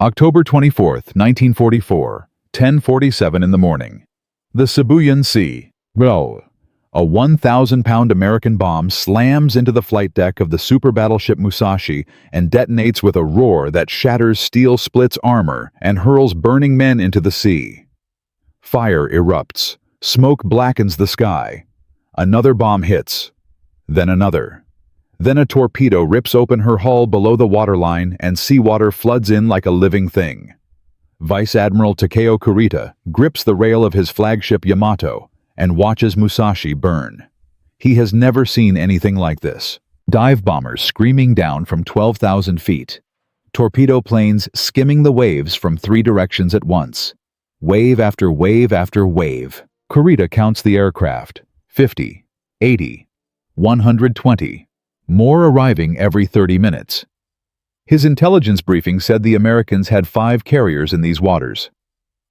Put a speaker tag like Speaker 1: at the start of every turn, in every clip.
Speaker 1: October 24th, 1944, 10:47 in the morning. The Sibuyan Sea. Bro. A 1,000-pound American bomb slams into the flight deck of the super battleship Musashi and detonates with a roar that shatters steel splits armor and hurls burning men into the sea. Fire erupts. Smoke blackens the sky. Another bomb hits. Then another. Then a torpedo rips open her hull below the waterline and seawater floods in like a living thing. Vice Admiral Takeo Kurita grips the rail of his flagship Yamato and watches Musashi burn. He has never seen anything like this. Dive bombers screaming down from 12,000 feet. Torpedo planes skimming the waves from 3 directions at once. Wave after wave after wave. Kurita counts the aircraft. 50, 80, 120. More arriving every 30 minutes. His intelligence briefing said the Americans had 5 carriers in these waters.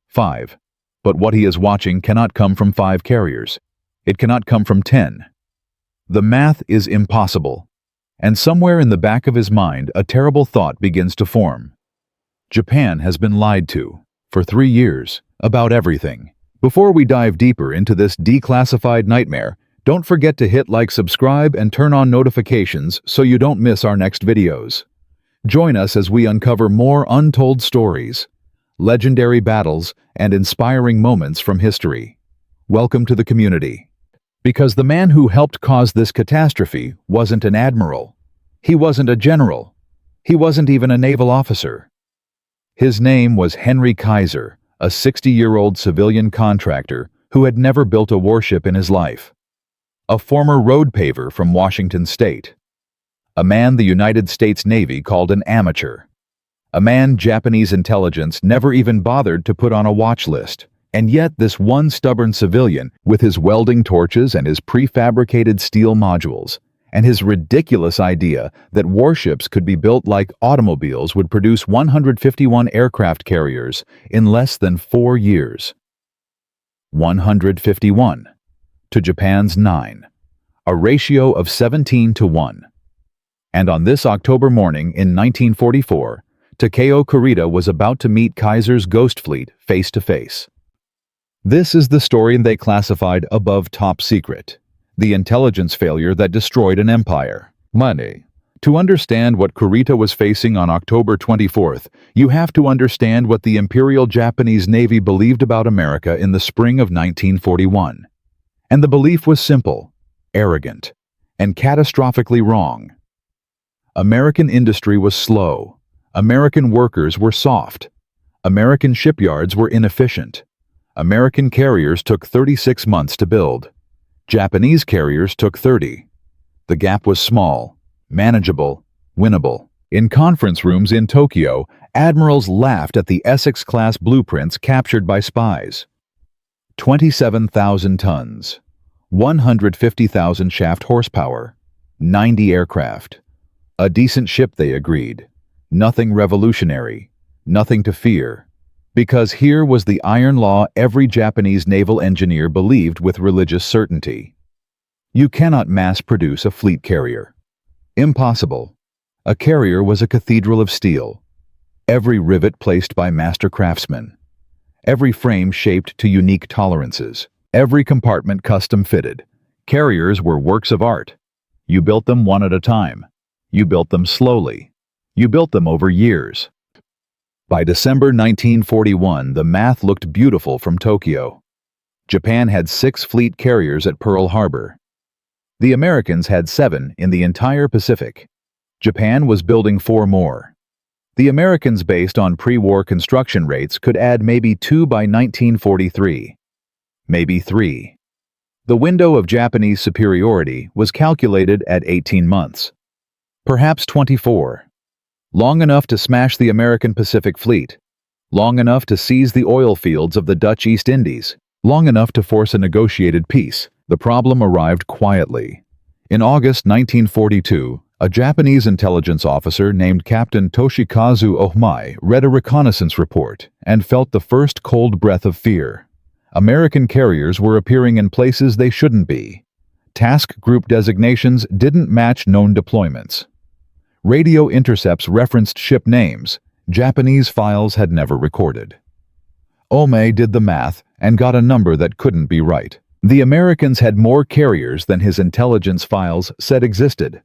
Speaker 1: 5. But what he is watching cannot come from 5 carriers. It cannot come from 10. The math is impossible. And somewhere in the back of his mind, a terrible thought begins to form. Japan has been lied to, for 3 years, about everything. Before we dive deeper into this declassified nightmare, don't forget to hit like, subscribe, and turn on notifications so you don't miss our next videos. Join us as we uncover more untold stories, legendary battles, and inspiring moments from history. Welcome to the community. Because the man who helped cause this catastrophe wasn't an admiral. He wasn't a general. He wasn't even a naval officer. His name was Henry Kaiser, a 60-year-old civilian contractor who had never built a warship in his life. A former road paver from Washington State. A man the United States Navy called an amateur. A man Japanese intelligence never even bothered to put on a watch list. And yet this one stubborn civilian, with his welding torches and his prefabricated steel modules, and his ridiculous idea that warships could be built like automobiles, would produce 151 aircraft carriers in less than 4 years. 151. To Japan's 9. A ratio of 17 to 1. And on this October morning in 1944, Takeo Kurita was about to meet Kaiser's ghost fleet face to face. This is the story they classified above top secret, the intelligence failure that destroyed an empire. Money. To understand what Kurita was facing on October 24th, you have to understand what the Imperial Japanese Navy believed about America in the spring of 1941. And the belief was simple, arrogant, and catastrophically wrong. American industry was slow. American workers were soft. American shipyards were inefficient. American carriers took 36 months to build. Japanese carriers took 30. The gap was small, manageable, winnable. In conference rooms in Tokyo, admirals laughed at the Essex-class blueprints captured by spies. 27,000 tons, 150,000 shaft horsepower, 90 aircraft. A decent ship, they agreed. Nothing revolutionary, nothing to fear. Because here was the iron law every Japanese naval engineer believed with religious certainty. You cannot mass-produce a fleet carrier. Impossible. A carrier was a cathedral of steel. Every rivet placed by master craftsmen. Every frame shaped to unique tolerances. Every compartment custom-fitted. Carriers were works of art. You built them one at a time. You built them slowly. You built them over years. By December 1941, the math looked beautiful from Tokyo. Japan had 6 fleet carriers at Pearl Harbor. The Americans had 7 in the entire Pacific. Japan was building 4 more. The Americans, based on pre-war construction rates, could add maybe 2 by 1943. Maybe 3. The window of Japanese superiority was calculated at 18 months. Perhaps 24. Long enough to smash the American Pacific Fleet. Long enough to seize the oil fields of the Dutch East Indies. Long enough to force a negotiated peace. The problem arrived quietly. In August 1942, a Japanese intelligence officer named Captain Toshikazu Ohmai read a reconnaissance report and felt the first cold breath of fear. American carriers were appearing in places they shouldn't be. Task group designations didn't match known deployments. Radio intercepts referenced ship names, Japanese files had never recorded. Ome did the math and got a number that couldn't be right. The Americans had more carriers than his intelligence files said existed.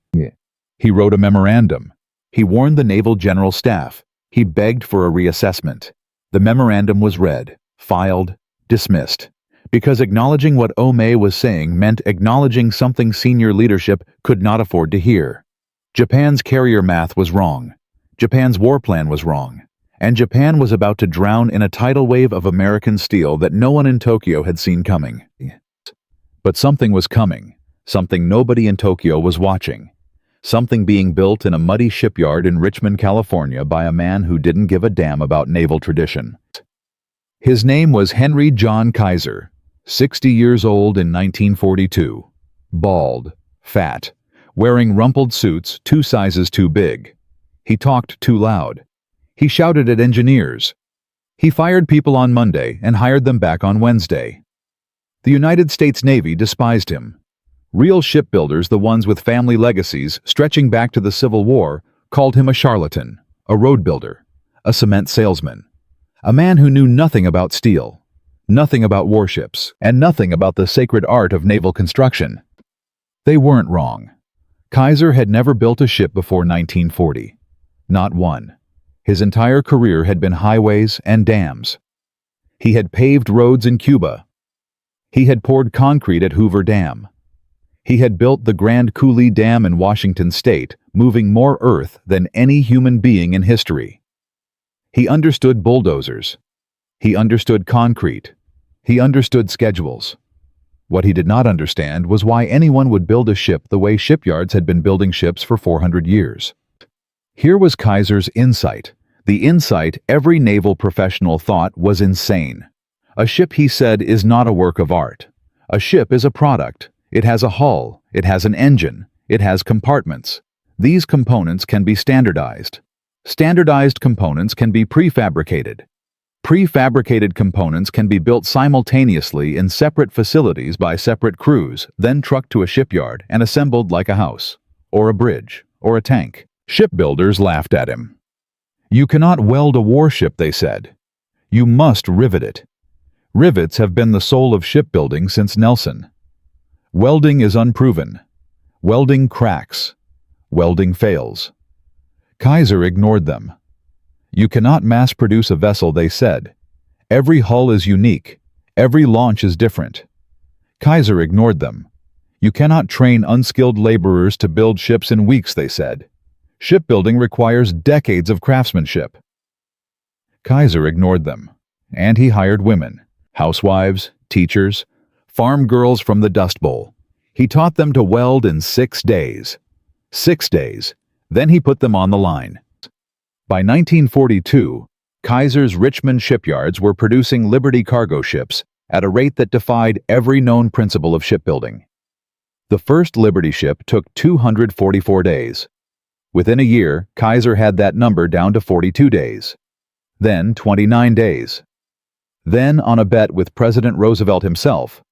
Speaker 1: He wrote a memorandum. He warned the Naval General Staff. He begged for a reassessment. The memorandum was read, filed, dismissed, because acknowledging what Ome was saying meant acknowledging something senior leadership could not afford to hear. Japan's carrier math was wrong. Japan's war plan was wrong. And Japan was about to drown in a tidal wave of American steel that no one in Tokyo had seen coming. But something was coming, something nobody in Tokyo was watching, something being built in a muddy shipyard in Richmond, California by a man who didn't give a damn about naval tradition. His name was Henry John Kaiser, 60 years old in 1942, bald, fat, wearing rumpled suits 2 sizes too big. He talked too loud. He shouted at engineers. He fired people on Monday and hired them back on Wednesday. The United States Navy despised him. Real shipbuilders, the ones with family legacies stretching back to the Civil War, called him a charlatan, a road builder, a cement salesman, a man who knew nothing about steel, nothing about warships, and nothing about the sacred art of naval construction. They weren't wrong. Kaiser had never built a ship before 1940. Not one. His entire career had been highways and dams. He had paved roads in Cuba. He had poured concrete at Hoover Dam. He had built the Grand Coulee Dam in Washington State, moving more earth than any human being in history. He understood bulldozers. He understood concrete. He understood schedules. What he did not understand was why anyone would build a ship the way shipyards had been building ships for 400 years. Here was Kaiser's insight, the insight every naval professional thought was insane. A ship, he said, is not a work of art. A ship is a product. It has a hull. It has an engine. It has compartments. These components can be standardized. Standardized components can be prefabricated. Prefabricated components can be built simultaneously in separate facilities by separate crews, then trucked to a shipyard and assembled like a house, or a bridge, or a tank. Shipbuilders laughed at him. You cannot weld a warship, they said. You must rivet it. Rivets have been the soul of shipbuilding since Nelson. Welding is unproven. Welding cracks. Welding fails. Kaiser ignored them. You cannot mass-produce a vessel, they said. Every hull is unique. Every launch is different. Kaiser ignored them. You cannot train unskilled laborers to build ships in weeks, they said. Shipbuilding requires decades of craftsmanship. Kaiser ignored them, and he hired women, housewives, teachers, farm girls from the Dust Bowl. He taught them to weld in 6 days. 6 days. Then he put them on the line. By 1942, Kaiser's Richmond shipyards were producing Liberty cargo ships at a rate that defied every known principle of shipbuilding. The first Liberty ship took 244 days. Within a year, Kaiser had that number down to 42 days. Then 29 days. Then, on a bet with President Roosevelt himself,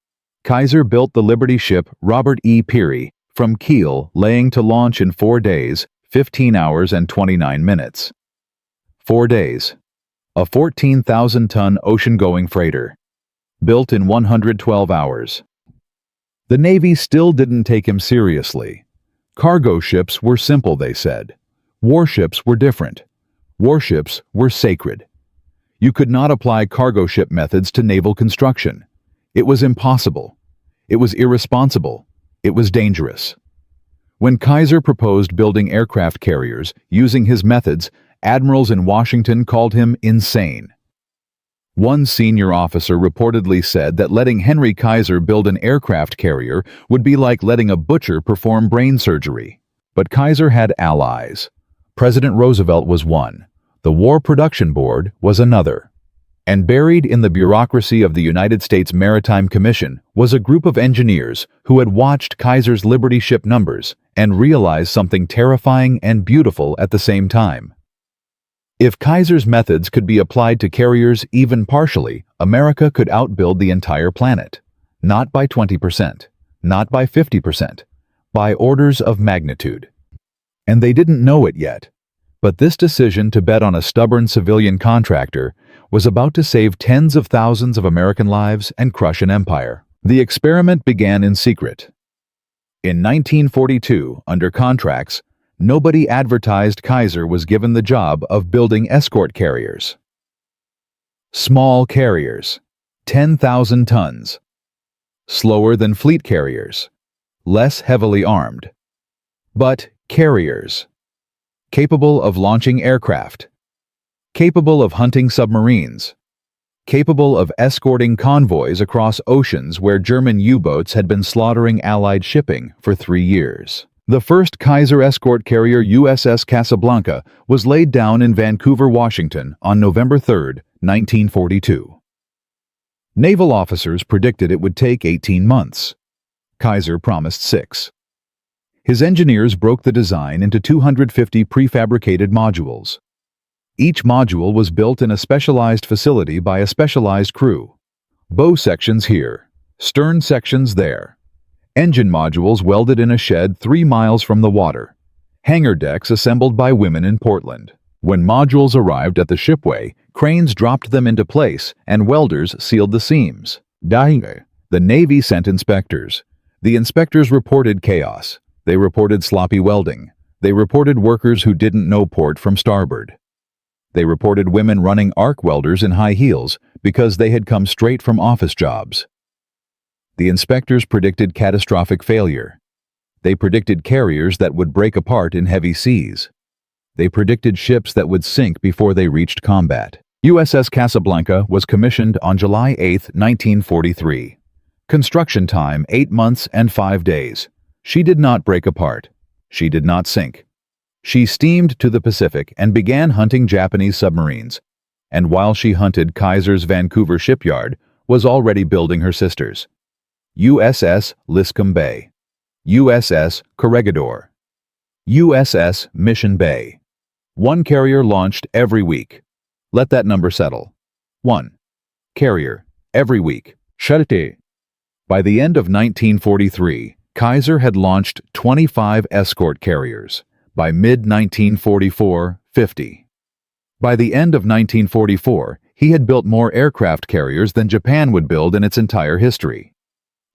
Speaker 1: Kaiser built the Liberty ship Robert E. Peary from Kiel, laying to launch in 4 days, 15 hours and 29 minutes. 4 days. A 14,000-ton ocean-going freighter. Built in 112 hours. The Navy still didn't take him seriously. Cargo ships were simple, they said. Warships were different. Warships were sacred. You could not apply cargo ship methods to naval construction. It was impossible. It was irresponsible. It was dangerous. When Kaiser proposed building aircraft carriers using his methods, admirals in Washington called him insane. One senior officer reportedly said that letting Henry Kaiser build an aircraft carrier would be like letting a butcher perform brain surgery. But Kaiser had allies. President Roosevelt was one. The War Production Board was another. And buried in the bureaucracy of the United States Maritime Commission was a group of engineers who had watched Kaiser's Liberty ship numbers and realized something terrifying and beautiful at the same time. If Kaiser's methods could be applied to carriers even partially, America could outbuild the entire planet. Not by 20%, not by 50%, by orders of magnitude. And they didn't know it yet. But this decision to bet on a stubborn civilian contractor was about to save tens of thousands of American lives and crush an empire. The experiment began in secret. In 1942, under contracts, nobody advertised Kaiser was given the job of building escort carriers. Small carriers, 10,000 tons. Slower than fleet carriers, less heavily armed. But carriers, capable of launching aircraft, capable of hunting submarines, capable of escorting convoys across oceans where German U-boats had been slaughtering Allied shipping for 3 years. The first Kaiser escort carrier USS Casablanca was laid down in Vancouver, Washington on November 3, 1942. Naval officers predicted it would take 18 months. Kaiser promised 6. His engineers broke the design into 250 prefabricated modules. Each module was built in a specialized facility by a specialized crew. Bow sections here, stern sections there. Engine modules welded in a shed 3 miles from the water. Hangar decks assembled by women in Portland. When modules arrived at the shipway, cranes dropped them into place and welders sealed the seams. The Navy sent inspectors. The inspectors reported chaos. They reported sloppy welding. They reported workers who didn't know port from starboard. They reported women running arc welders in high heels because they had come straight from office jobs. The inspectors predicted catastrophic failure. They predicted carriers that would break apart in heavy seas. They predicted ships that would sink before they reached combat. USS Casablanca was commissioned on July 8, 1943. Construction time 8 months and 5 days. She did not break apart. She did not sink. She steamed to the Pacific and began hunting Japanese submarines, and while she hunted, Kaiser's Vancouver shipyard was already building her sisters. USS Liscombe Bay, USS Corregidor, USS Mission Bay. 1 carrier launched every week. Let that number settle. 1 carrier every week. Charité. By the end of 1943, Kaiser had launched 25 escort carriers. By mid-1944, 50. By the end of 1944, he had built more aircraft carriers than Japan would build in its entire history.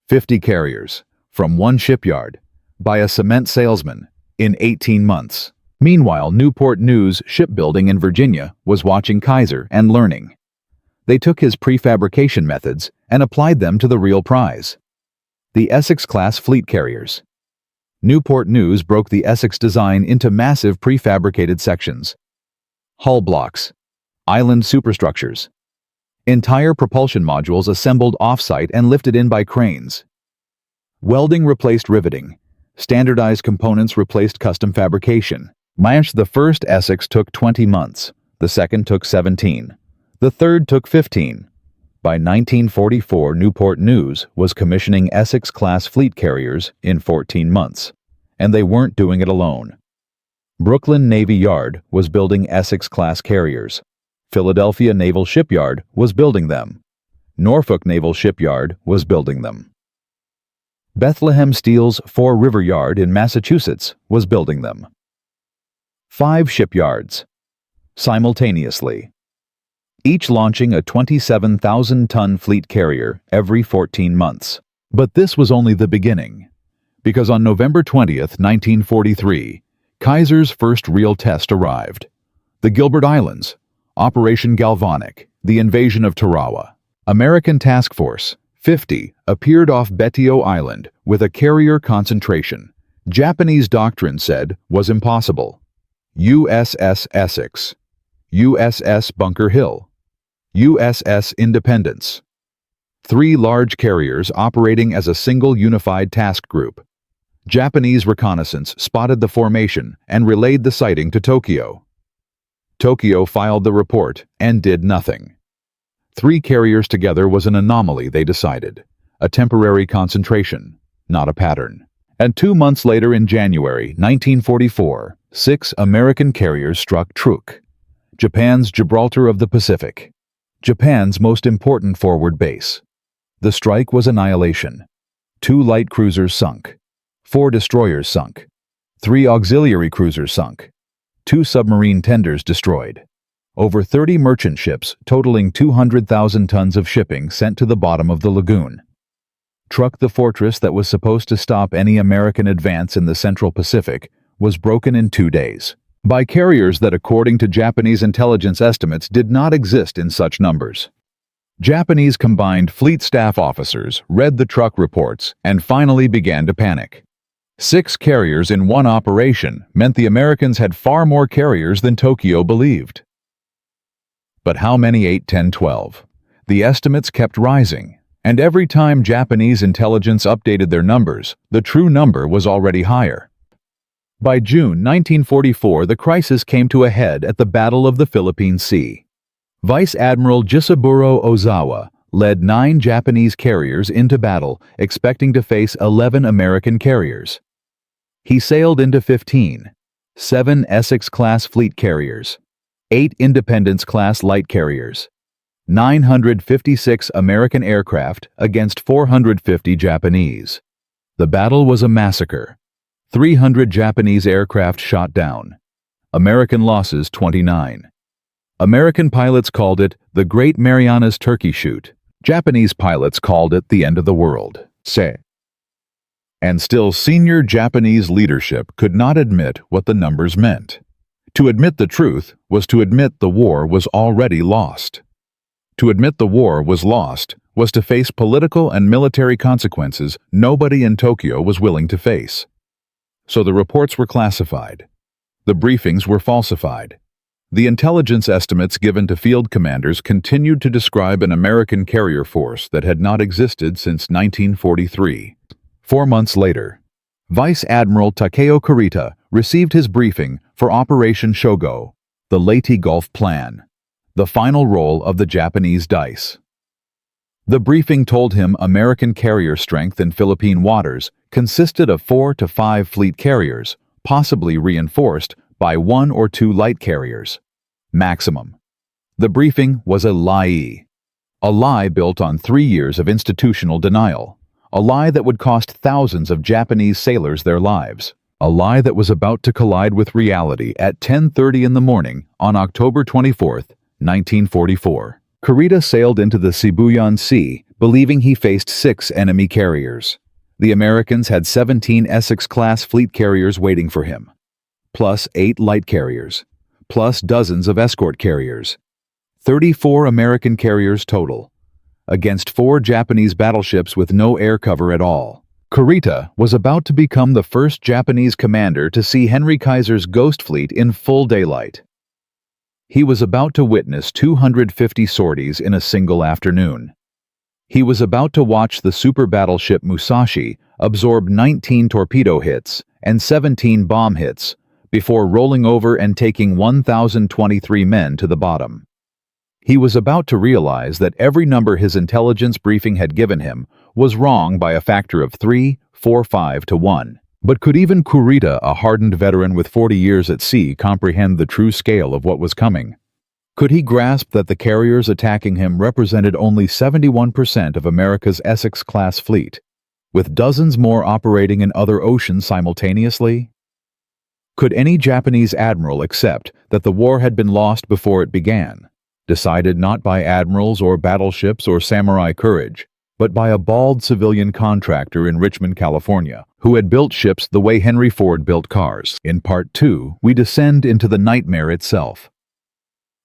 Speaker 1: 50 carriers, from 1 shipyard, by a cement salesman, in 18 months. Meanwhile, Newport News Shipbuilding in Virginia was watching Kaiser and learning. They took his prefabrication methods and applied them to the real prize. The Essex-class fleet carriers. Newport News broke the Essex design into massive prefabricated sections. Hull blocks, island superstructures, entire propulsion modules assembled off-site and lifted in by cranes. Welding replaced riveting. Standardized components replaced custom fabrication. The first Essex took 20 months. The second took 17. The third took 15. By 1944, Newport News was commissioning Essex-class fleet carriers in 14 months, and they weren't doing it alone. Brooklyn Navy Yard was building Essex-class carriers. Philadelphia Naval Shipyard was building them. Norfolk Naval Shipyard was building them. Bethlehem Steel's Fore River Yard in Massachusetts was building them. 5 shipyards, simultaneously, each launching a 27,000-ton fleet carrier every 14 months. But this was only the beginning, because on November 20th, 1943, Kaiser's first real test arrived. The Gilbert Islands, Operation Galvanic, the invasion of Tarawa. American Task Force 50 appeared off Betio Island with a carrier concentration Japanese doctrine said was impossible. USS Essex, USS Bunker Hill, USS Independence. 3 large carriers operating as a single unified task group. Japanese reconnaissance spotted the formation and relayed the sighting to Tokyo. Tokyo filed the report and did nothing. 3 carriers together was an anomaly, they decided. A temporary concentration, not a pattern. And 2 months later, in January 1944, 6 American carriers struck Truk, Japan's Gibraltar of the Pacific, Japan's most important forward base. The strike was annihilation. 2 light cruisers sunk. 4 destroyers sunk. 3 auxiliary cruisers sunk. 2 submarine tenders destroyed. Over 30 merchant ships totaling 200,000 tons of shipping sent to the bottom of the lagoon. The fortress that was supposed to stop any American advance in the Central Pacific was broken in 2 days by carriers that, according to Japanese intelligence estimates, did not exist in such numbers. Japanese combined fleet staff officers read the truck reports and finally began to panic. 6 carriers in one operation meant the Americans had far more carriers than Tokyo believed. But how many? 8, 10, 12. The estimates kept rising. And every time Japanese intelligence updated their numbers, the true number was already higher. By June 1944, the crisis came to a head at the Battle of the Philippine Sea. Vice Admiral Jisaburo Ozawa led 9 Japanese carriers into battle, expecting to face 11 American carriers. He sailed into 15, 7 Essex-class fleet carriers, 8 Independence-class light carriers, 956 American aircraft against 450 Japanese. The battle was a massacre. 300 Japanese aircraft shot down. American losses 29. American pilots called it the Great Marianas Turkey Shoot. Japanese pilots called it the end of the world. And still senior Japanese leadership could not admit what the numbers meant. To admit the truth was to admit the war was already lost. To admit the war was lost was to face political and military consequences nobody in Tokyo was willing to face. So the reports were classified. The briefings were falsified. The intelligence estimates given to field commanders continued to describe an American carrier force that had not existed since 1943. 4 months later, Vice Admiral Takeo Kurita received his briefing for Operation Shogo, the Leyte Gulf Plan, the final roll of the Japanese dice. The briefing told him American carrier strength in Philippine waters consisted of 4 to 5 fleet carriers, possibly reinforced by 1 or 2 light carriers. Maximum. The briefing was a lie built on 3 years of institutional denial, a lie that would cost thousands of Japanese sailors their lives, a lie that was about to collide with reality at 10:30 in the morning on October 24, 1944. Kurita sailed into the Sibuyan Sea, believing he faced 6 enemy carriers. The Americans had 17 Essex-class fleet carriers waiting for him, plus 8 light carriers, plus dozens of escort carriers. 34 American carriers total, against 4 Japanese battleships with no air cover at all. Kurita was about to become the first Japanese commander to see Henry Kaiser's Ghost Fleet in full daylight. He was about to witness 250 sorties in a single afternoon. He was about to watch the super battleship Musashi absorb 19 torpedo hits and 17 bomb hits before rolling over and taking 1,023 men to the bottom. He was about to realize that every number his intelligence briefing had given him was wrong by a factor of 3, 4, 5 to 1. But could even Kurita, a hardened veteran with 40 years at sea, comprehend the true scale of what was coming? Could he grasp that the carriers attacking him represented only 71% of America's Essex-class fleet, with dozens more operating in other oceans simultaneously? Could any Japanese admiral accept that the war had been lost before it began, decided not by admirals or battleships or samurai courage, but by a bald civilian contractor in Richmond, California, who had built ships the way Henry Ford built cars? In Part 2, we descend into the nightmare itself.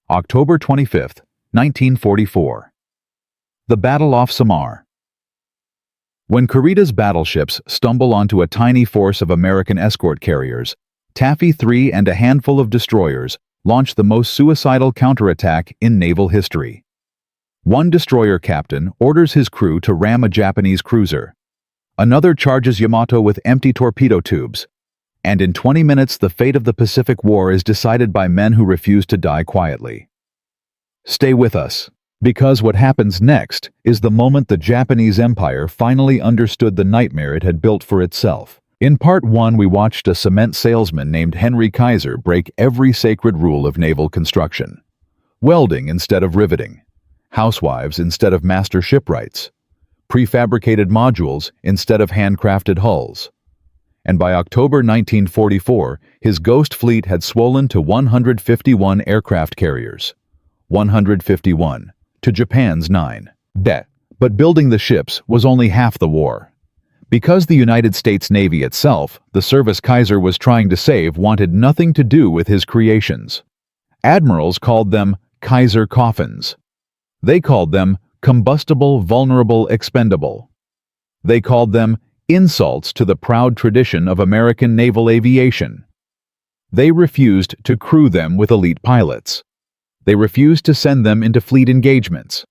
Speaker 1: October 25, 1944. The Battle of Samar. When Kurita's battleships stumble onto a tiny force of American escort carriers, Taffy 3 and a handful of destroyers launch the most suicidal counterattack in naval history. One destroyer captain orders his crew to ram a Japanese cruiser. Another charges Yamato with empty torpedo tubes. And in 20 minutes, the fate of the Pacific War is decided by men who refuse to die quietly. Stay with us, because what happens next is the moment the Japanese Empire finally understood the nightmare it had built for itself. In Part 1, we watched a cement salesman named Henry Kaiser break every sacred rule of naval construction. Welding instead of riveting. Housewives instead of master shipwrights, prefabricated modules instead of handcrafted hulls. and by October 1944, his ghost fleet had swollen to 151 aircraft carriers. 151, to Japan's 9. But building the ships was only half the war. Because the United States Navy itself, the service Kaiser was trying to save, wanted nothing to do with his creations. Admirals called them Kaiser coffins. They called them combustible, vulnerable, expendable. They called them insults to the proud tradition of American naval aviation. They refused to crew them with elite pilots. They refused to send them into fleet engagements.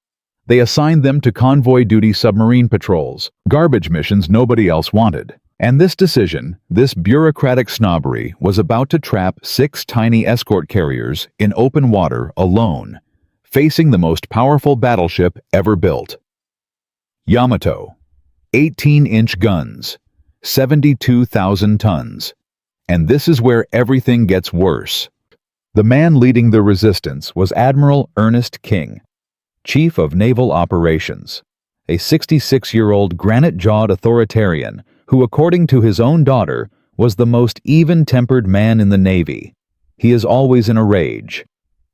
Speaker 1: They assigned them to convoy-duty submarine patrols, garbage missions nobody else wanted. And this decision, this bureaucratic snobbery, was about to trap 6 tiny escort carriers in open water alone, facing the most powerful battleship ever built. Yamato, 18-inch guns, 72,000 tons. And this is where everything gets worse. The man leading the resistance was Admiral Ernest King, Chief of Naval Operations, a 66-year-old granite-jawed authoritarian who, according to his own daughter, was the most even-tempered man in the Navy. He is always in a rage.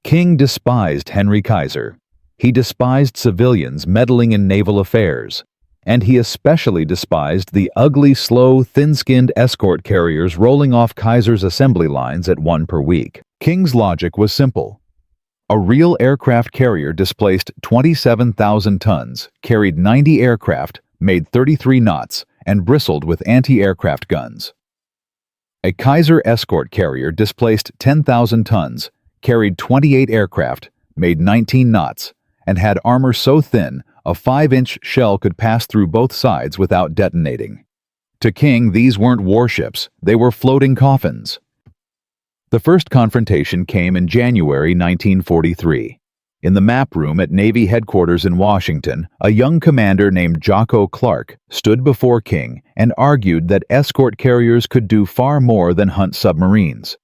Speaker 1: King despised Henry Kaiser. He despised civilians meddling in naval affairs. And he especially despised the ugly, slow, thin-skinned escort carriers rolling off Kaiser's assembly lines at 1 per week. King's logic was simple. A real aircraft carrier displaced 27,000 tons, carried 90 aircraft, made 33 knots, and bristled with anti-aircraft guns. A Kaiser escort carrier displaced 10,000 tons, carried 28 aircraft, made 19 knots, and had armor so thin a 5-inch shell could pass through both sides without detonating. To King, these weren't warships, they were floating coffins. The first confrontation came in January 1943. In the map room at Navy headquarters in Washington, a young commander named Jocko Clark stood before King and argued that escort carriers could do far more than hunt submarines.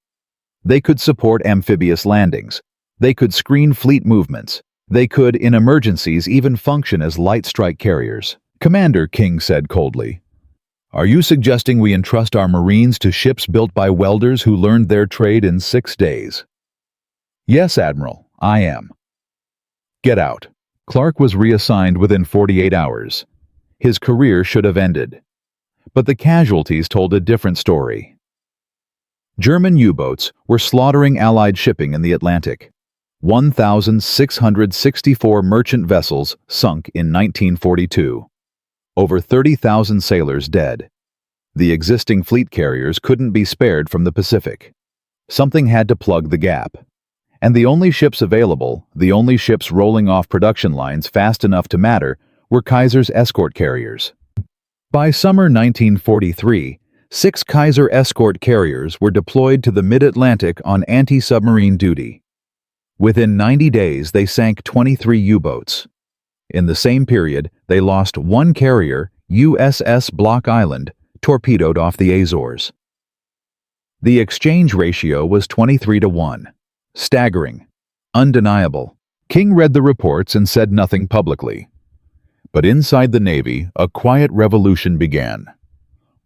Speaker 1: They could support amphibious landings. They could screen fleet movements. They could, in emergencies, even function as light strike carriers. "Commander," King said coldly, "are you suggesting we entrust our Marines to ships built by welders who learned their trade in 6 days?" "Yes, Admiral, I am." "Get out." Clark was reassigned within 48 hours. His career should have ended. But the casualties told a different story. German U-boats were slaughtering Allied shipping in the Atlantic. 1,664 merchant vessels sunk in 1942. Over 30,000 sailors dead. The existing fleet carriers couldn't be spared from the Pacific. Something had to plug the gap. And the only ships available, the only ships rolling off production lines fast enough to matter, were Kaiser's escort carriers. By summer 1943, 6 Kaiser escort carriers were deployed to the mid-Atlantic on anti-submarine duty. Within 90 days, they sank 23 U-boats. In the same period, they lost 1 carrier, USS Block Island, torpedoed off the Azores. The exchange ratio was 23-1. Staggering. Undeniable. King read the reports and said nothing publicly. But inside the Navy, a quiet revolution began.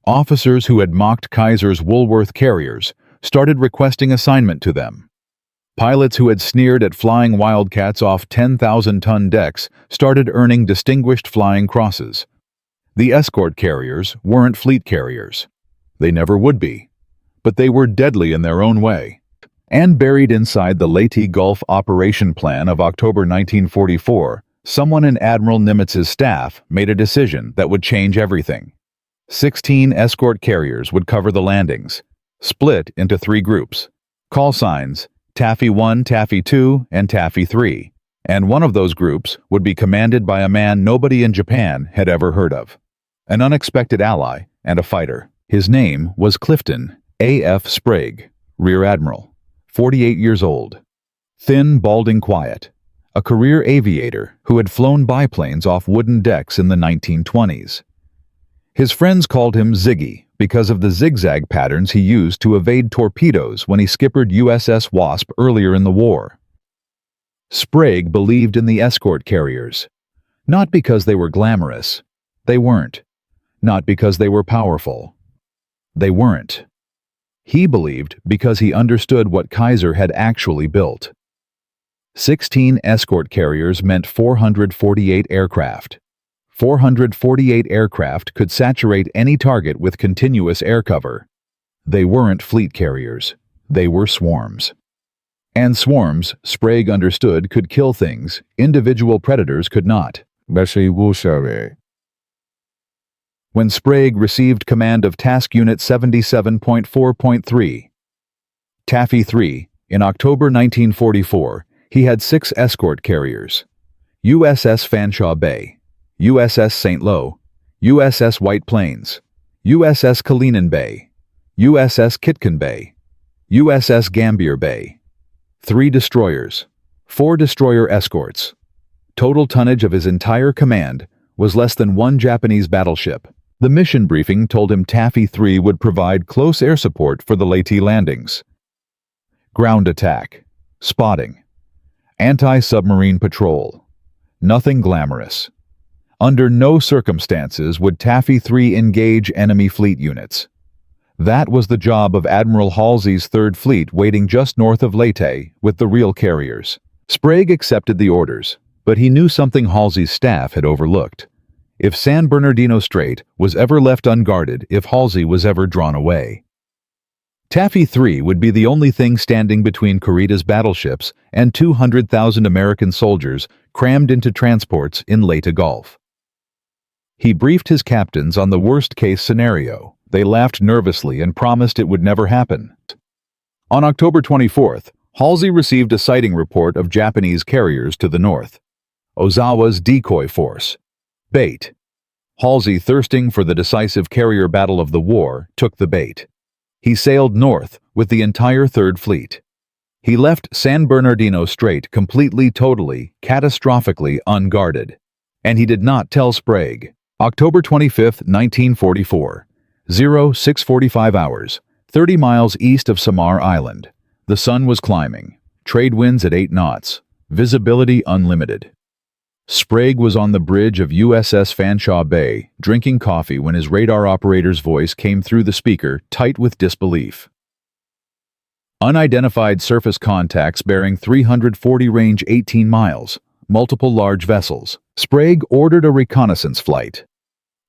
Speaker 1: Officers who had mocked Kaiser's Woolworth carriers started requesting assignment to them. Pilots who had sneered at flying Wildcats off 10,000-ton decks started earning distinguished flying crosses. The escort carriers weren't fleet carriers. They never would be. But they were deadly in their own way. And buried inside the Leyte Gulf operation plan of October 1944, someone in Admiral Nimitz's staff made a decision that would change everything. 16 escort carriers would cover the landings, split into 3 groups. Call signs: Taffy 1, Taffy 2, and Taffy 3, and one of those groups would be commanded by a man nobody in Japan had ever heard of. An unexpected ally and a fighter. His name was Clifton A.F. Sprague, Rear Admiral, 48 years old. Thin, balding, quiet. A career aviator who had flown biplanes off wooden decks in the 1920s. His friends called him Ziggy because of the zigzag patterns he used to evade torpedoes when he skippered USS Wasp earlier in the war. Sprague believed in the escort carriers, not because they were glamorous. They weren't. Not because they were powerful. They weren't. He believed because he understood what Kaiser had actually built. 16 escort carriers meant 448 aircraft. 448 aircraft could saturate any target with continuous air cover. They weren't fleet carriers. They were swarms. And swarms, Sprague understood, could kill things individual predators could not. When Sprague received command of Task Unit 77.4.3, Taffy 3, in October 1944, he had 6 escort carriers: USS Fanshawe Bay, USS St. Lo, USS White Plains, USS Kalinin Bay, USS Kitkin Bay, USS Gambier Bay, 3 destroyers, 4 destroyer escorts. Total tonnage of his entire command was less than 1 Japanese battleship. The mission briefing told him Taffy 3 would provide close air support for the Leyte landings. Ground attack, spotting, anti-submarine patrol. Nothing glamorous. Under no circumstances would Taffy 3 engage enemy fleet units. That was the job of Admiral Halsey's Third Fleet waiting just north of Leyte with the real carriers. Sprague accepted the orders, but he knew something Halsey's staff had overlooked. If San Bernardino Strait was ever left unguarded, if Halsey was ever drawn away. Taffy 3 would be the only thing standing between Kurita's battleships and 200,000 American soldiers crammed into transports in Leyte Gulf. He briefed his captains on the worst-case scenario. They laughed nervously and promised it would never happen. On October 24th, Halsey received a sighting report of Japanese carriers to the north. Ozawa's decoy force. Bait. Halsey, thirsting for the decisive carrier battle of the war, took the bait. He sailed north with the entire Third Fleet. He left San Bernardino Strait completely, totally, catastrophically unguarded. And he did not tell Sprague. October 25, 1944. 0645 hours, 30 miles east of Samar Island. The sun was climbing. Trade winds at 8 knots. Visibility unlimited. Sprague was on the bridge of USS Fanshawe Bay, drinking coffee when his radar operator's voice came through the speaker, tight with disbelief. Unidentified surface contacts bearing 340 range 18 miles, multiple large vessels. Sprague ordered a reconnaissance flight.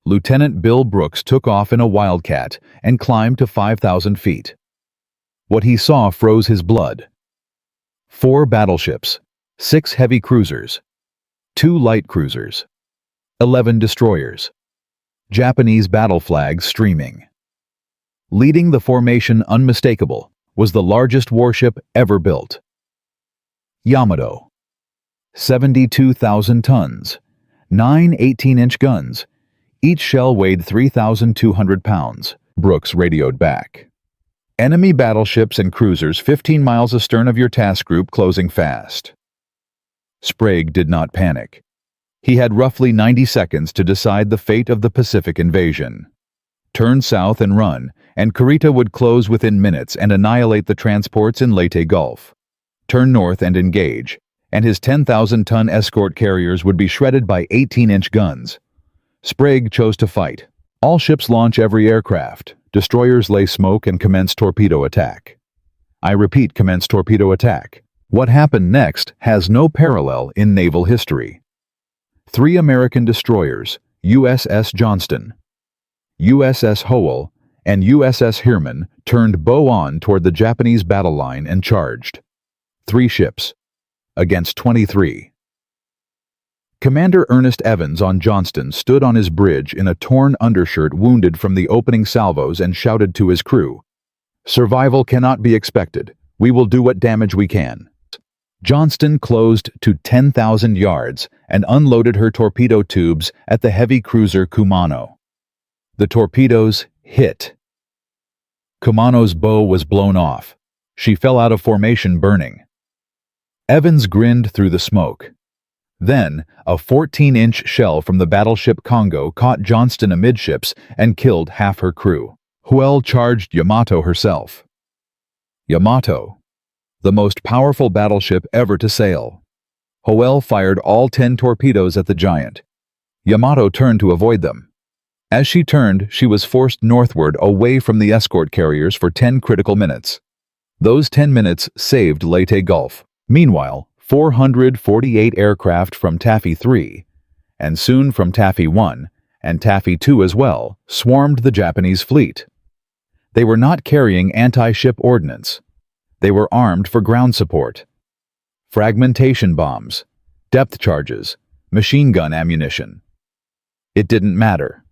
Speaker 1: Lieutenant Bill Brooks took off in a Wildcat and climbed to 5,000 feet. What he saw froze his blood. 4 battleships, 6 heavy cruisers, 2 light cruisers, 11 destroyers. Japanese battle flags streaming. Leading the formation unmistakable was the largest warship ever built. Yamato. 72,000 tons, 9 18-inch guns. Each shell weighed 3,200 pounds, Brooks radioed back. Enemy battleships and cruisers 15 miles astern of your task group closing fast. Sprague did not panic. He had roughly 90 seconds to decide the fate of the Pacific invasion. Turn south and run, and Kurita would close within minutes and annihilate the transports in Leyte Gulf. Turn north and engage, and his 10,000-ton escort carriers would be shredded by 18-inch guns. Sprague chose to fight. All ships launch every aircraft. Destroyers lay smoke and commence torpedo attack. I repeat, commence torpedo attack. What happened next has no parallel in naval history. 3 American destroyers, USS Johnston, USS Howell, and USS Herman, turned bow on toward the Japanese battle line and charged. 3 ships against 23. Commander Ernest Evans on Johnston stood on his bridge in a torn undershirt, wounded from the opening salvos, and shouted to his crew, "Survival cannot be expected. We will do what damage we can." Johnston closed to 10,000 yards and unloaded her torpedo tubes at the heavy cruiser Kumano. The torpedoes hit. Kumano's bow was blown off. She fell out of formation, burning. Evans grinned through the smoke. Then, a 14-inch shell from the battleship Congo caught Johnston amidships and killed half her crew. Howell charged Yamato herself. Yamato, the most powerful battleship ever to sail. Howell fired all 10 torpedoes at the giant. Yamato turned to avoid them. As she turned, she was forced northward away from the escort carriers for 10 critical minutes. Those 10 minutes saved Leyte Gulf. Meanwhile, 448 aircraft from Taffy 3, and soon from Taffy 1, and Taffy 2 as well, swarmed the Japanese fleet. They were not carrying anti-ship ordnance. They were armed for ground support. Fragmentation bombs, depth charges, machine gun ammunition. It didn't matter.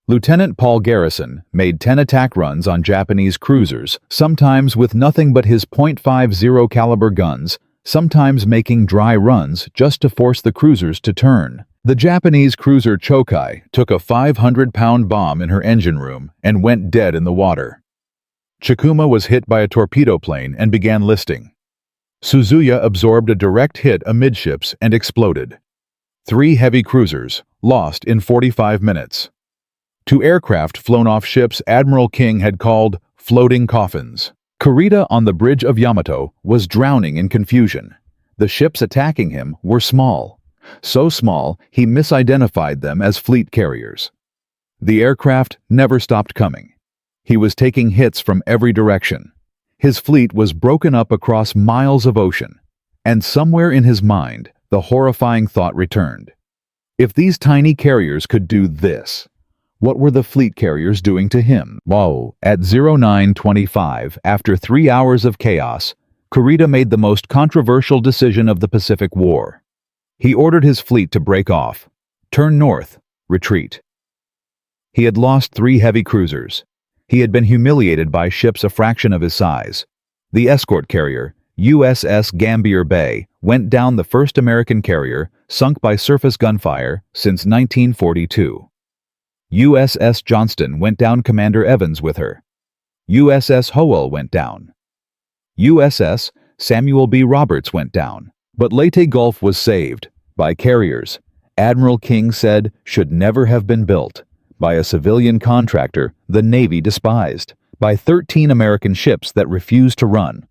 Speaker 1: Lieutenant Paul Garrison made 10 attack runs on Japanese cruisers, sometimes with nothing but his .50 caliber guns, sometimes making dry runs just to force the cruisers to turn. The Japanese cruiser Chokai took a 500-pound bomb in her engine room and went dead in the water. Chikuma was hit by a torpedo plane and began listing. Suzuya absorbed a direct hit amidships and exploded. 3 heavy cruisers, lost in 45 minutes. 2 aircraft flown off ships Admiral King had called floating coffins. Kurita on the bridge of Yamato was drowning in confusion. The ships attacking him were small. So small, he misidentified them as fleet carriers. The aircraft never stopped coming. He was taking hits from every direction. His fleet was broken up across miles of ocean. And somewhere in his mind, the horrifying thought returned. If these tiny carriers could do this, what were the fleet carriers doing to him? Whoa. At 09:25, after 3 hours of chaos, Kurita made the most controversial decision of the Pacific War. He ordered his fleet to break off, turn north, retreat. He had lost 3 heavy cruisers. He had been humiliated by ships a fraction of his size. The escort carrier, USS Gambier Bay, went down, the first American carrier sunk by surface gunfire since 1942. USS Johnston went down, Commander Evans with her. USS Howell went down. USS Samuel B. Roberts went down. But Leyte Gulf was saved by carriers Admiral King said should never have been built, by a civilian contractor the Navy despised, by 13 American ships that refused to run.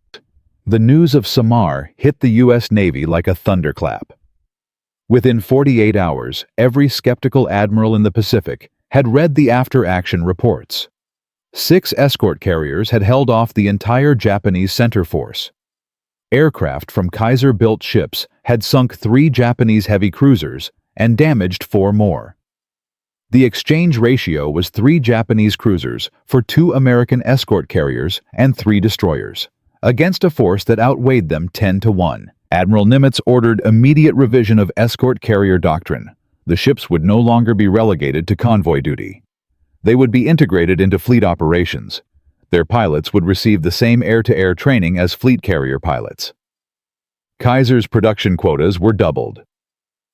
Speaker 1: The news of Samar hit the U.S. Navy like a thunderclap. Within 48 hours, every skeptical admiral in the Pacific had read the after-action reports. 6 escort carriers had held off the entire Japanese center force. Aircraft from Kaiser-built ships had sunk 3 Japanese heavy cruisers and damaged 4 more. The exchange ratio was 3 Japanese cruisers for 2 American escort carriers and 3 destroyers, against a force that outweighed them 10-1. Admiral Nimitz ordered immediate revision of escort carrier doctrine. The ships would no longer be relegated to convoy duty. They would be integrated into fleet operations. Their pilots would receive the same air-to-air training as fleet carrier pilots. Kaiser's production quotas were doubled.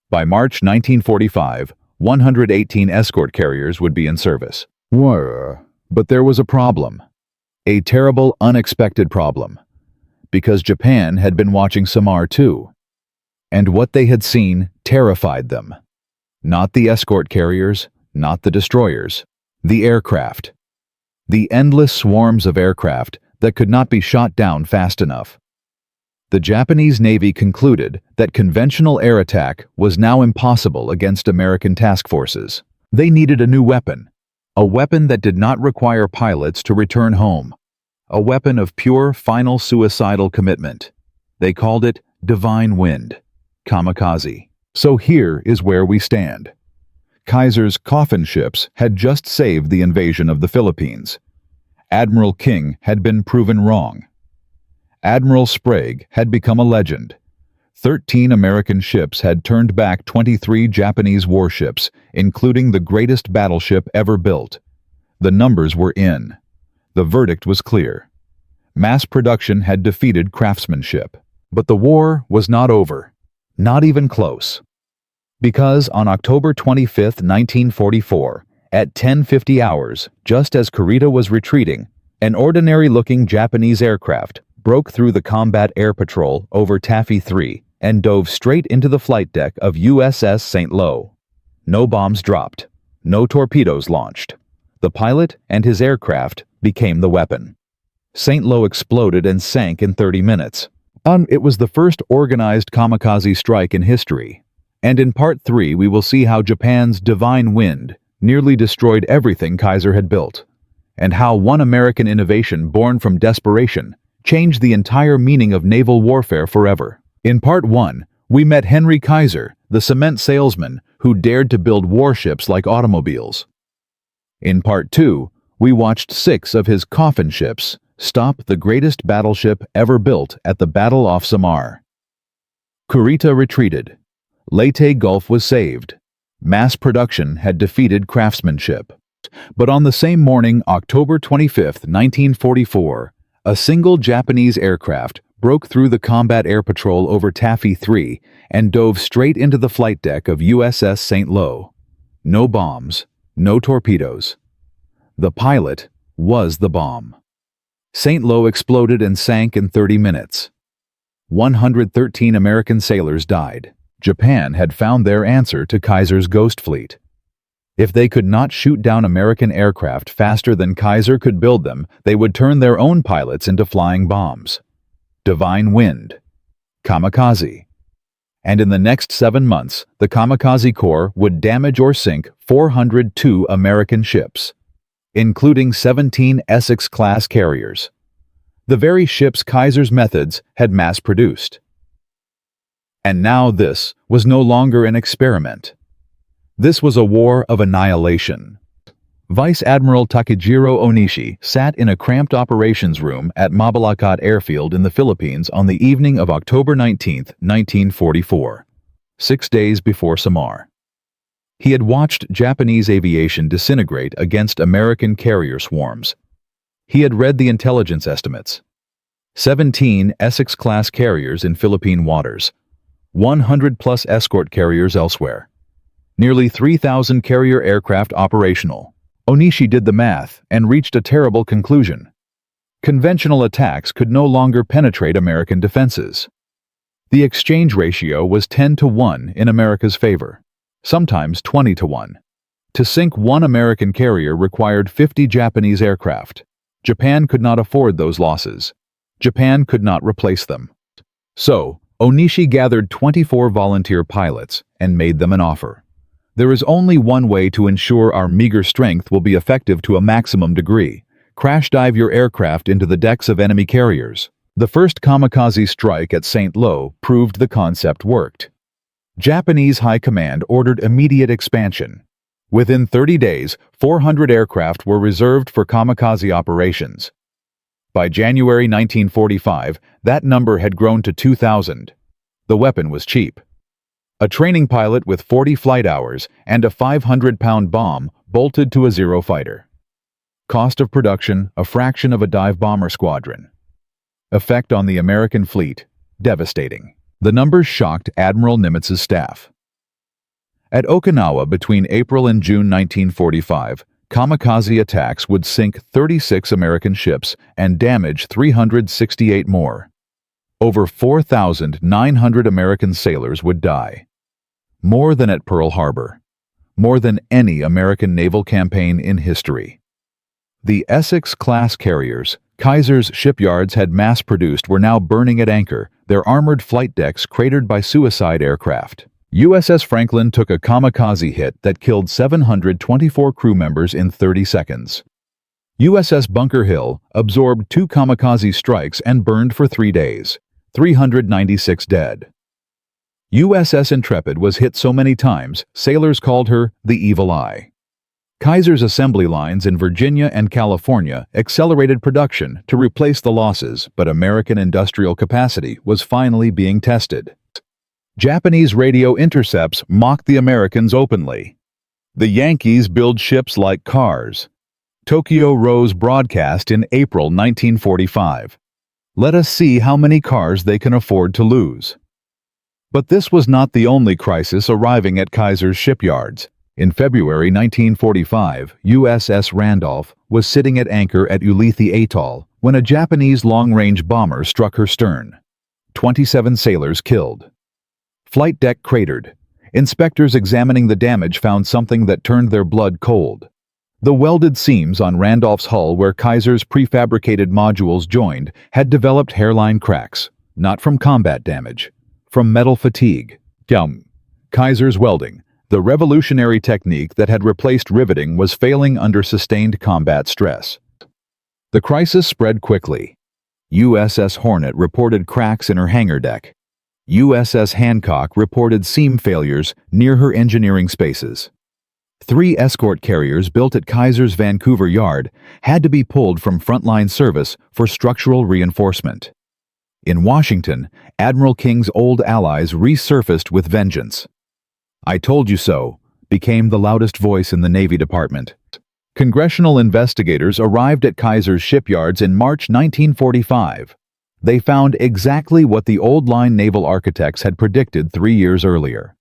Speaker 1: By March 1945, 118 escort carriers would be in service. But there was a problem. A terrible, unexpected problem. Because Japan had been watching Samar too. And what they had seen terrified them. Not the escort carriers, not the destroyers. The aircraft. The endless swarms of aircraft that could not be shot down fast enough. The Japanese Navy concluded that conventional air attack was now impossible against American task forces. They needed a new weapon. A weapon that did not require pilots to return home. A weapon of pure, final suicidal commitment. They called it Divine Wind. Kamikaze. So here is where we stand. Kaiser's coffin ships had just saved the invasion of the Philippines. Admiral King had been proven wrong. Admiral Sprague had become a legend. 13 American ships had turned back 23 Japanese warships, including the greatest battleship ever built. The numbers were in. The verdict was clear. Mass production had defeated craftsmanship. But the war was not over. Not even close. Because on October 25, 1944, at 10:50 hours, just as Kurita was retreating, an ordinary-looking Japanese aircraft broke through the combat air patrol over Taffy 3 and dove straight into the flight deck of USS St. Lo. No bombs dropped. No torpedoes launched. The pilot and his aircraft became the weapon. St. Lo exploded and sank in 30 minutes. It was the first organized kamikaze strike in history. And in Part 3 we will see how Japan's Divine Wind nearly destroyed everything Kaiser had built, and how one American innovation born from desperation changed the entire meaning of naval warfare forever. In Part 1, we met Henry Kaiser, the cement salesman who dared to build warships like automobiles. In Part 2, we watched 6 of his coffin ships stop the greatest battleship ever built at the Battle of Samar. Kurita retreated. Leyte Gulf was saved. Mass production had defeated craftsmanship. But on the same morning, October 25, 1944, a single Japanese aircraft broke through the combat air patrol over Taffy 3 and dove straight into the flight deck of USS St. Lo. No bombs, no torpedoes. The pilot was the bomb. St. Lo exploded and sank in 30 minutes. 113 American sailors died. Japan had found their answer to Kaiser's Ghost Fleet. If they could not shoot down American aircraft faster than Kaiser could build them, they would turn their own pilots into flying bombs. Divine Wind. Kamikaze. And in the next 7 months, the Kamikaze Corps would damage or sink 402 American ships, including 17 Essex-class carriers. The very ships Kaiser's methods had mass-produced. And now this was no longer an experiment. This was a war of annihilation. Vice Admiral Takejiro Onishi sat in a cramped operations room at Mabalacat Airfield in the Philippines on the evening of October 19, 1944, 6 days before Samar. He had watched Japanese aviation disintegrate against American carrier swarms. He had read the intelligence estimates. 17 Essex-class carriers in Philippine waters, 100-plus escort carriers elsewhere, nearly 3,000 carrier aircraft operational. Onishi did the math and reached a terrible conclusion. Conventional attacks could no longer penetrate American defenses. The exchange ratio was 10-1 in America's favor, sometimes 20-1. To sink one American carrier required 50 Japanese aircraft. Japan could not afford those losses. Japan could not replace them. So, Onishi gathered 24 volunteer pilots and made them an offer. There is only one way to ensure our meager strength will be effective to a maximum degree. Crash dive your aircraft into the decks of enemy carriers. The first kamikaze strike at St. Lo proved the concept worked. Japanese High Command ordered immediate expansion. Within 30 days, 400 aircraft were reserved for kamikaze operations. By January 1945, that number had grown to 2,000. The weapon was cheap. A training pilot with 40 flight hours and a 500-pound bomb bolted to a Zero fighter. Cost of production, a fraction of a dive bomber squadron. Effect on the American fleet, devastating. The numbers shocked Admiral Nimitz's staff. At Okinawa between April and June 1945, kamikaze attacks would sink 36 American ships and damage 368 more. Over 4,900 American sailors would die. More than at Pearl Harbor. More than any American naval campaign in history. The Essex-class carriers Kaiser's shipyards had mass-produced were now burning at anchor, their armored flight decks cratered by suicide aircraft. USS Franklin took a kamikaze hit that killed 724 crew members in 30 seconds. USS Bunker Hill absorbed 2 kamikaze strikes and burned for 3 days, 396 dead. USS Intrepid was hit so many times, sailors called her the Evil Eye. Kaiser's assembly lines in Virginia and California accelerated production to replace the losses, but American industrial capacity was finally being tested. Japanese radio intercepts mocked the Americans openly. The Yankees build ships like cars. Tokyo Rose broadcast in April 1945. Let us see how many cars they can afford to lose. But this was not the only crisis arriving at Kaiser's shipyards. In February 1945, USS Randolph was sitting at anchor at Ulithi Atoll when a Japanese long-range bomber struck her stern. 27 sailors killed. Flight deck cratered. Inspectors examining the damage found something that turned their blood cold. The welded seams on Randolph's hull where Kaiser's prefabricated modules joined had developed hairline cracks, not from combat damage, from metal fatigue. Kaiser's welding, The revolutionary technique that had replaced riveting was failing under sustained combat stress. The crisis spread quickly. USS Hornet reported cracks in her hangar deck. USS Hancock reported seam failures near her engineering spaces. 3 escort carriers built at Kaiser's Vancouver yard had to be pulled from frontline service for structural reinforcement. In Washington, Admiral King's old allies resurfaced with vengeance. "I told you so," became the loudest voice in the Navy Department. Congressional investigators arrived at Kaiser's shipyards in March 1945. They found exactly what the old-line naval architects had predicted 3 years earlier.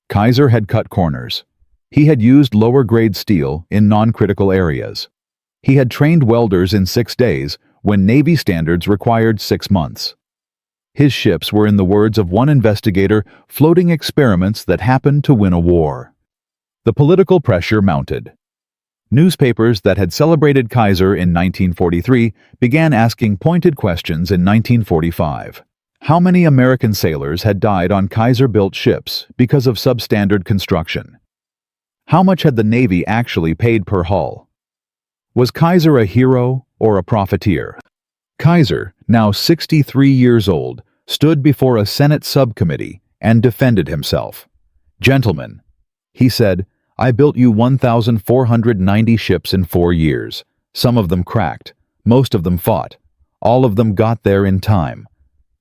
Speaker 1: Kaiser had cut corners. He had used lower-grade steel in non-critical areas. He had trained welders in 6 days when Navy standards required 6 months. His ships were, in the words of one investigator, floating experiments that happened to win a war. The political pressure mounted. Newspapers that had celebrated Kaiser in 1943 began asking pointed questions in 1945. How many American sailors had died on Kaiser-built ships because of substandard construction? How much had the Navy actually paid per hull? Was Kaiser a hero or a profiteer? Kaiser, now 63 years old, stood before a Senate subcommittee and defended himself. "Gentlemen," he said, "I built you 1,490 ships in 4 years. Some of them cracked. Most of them fought. All of them got there in time.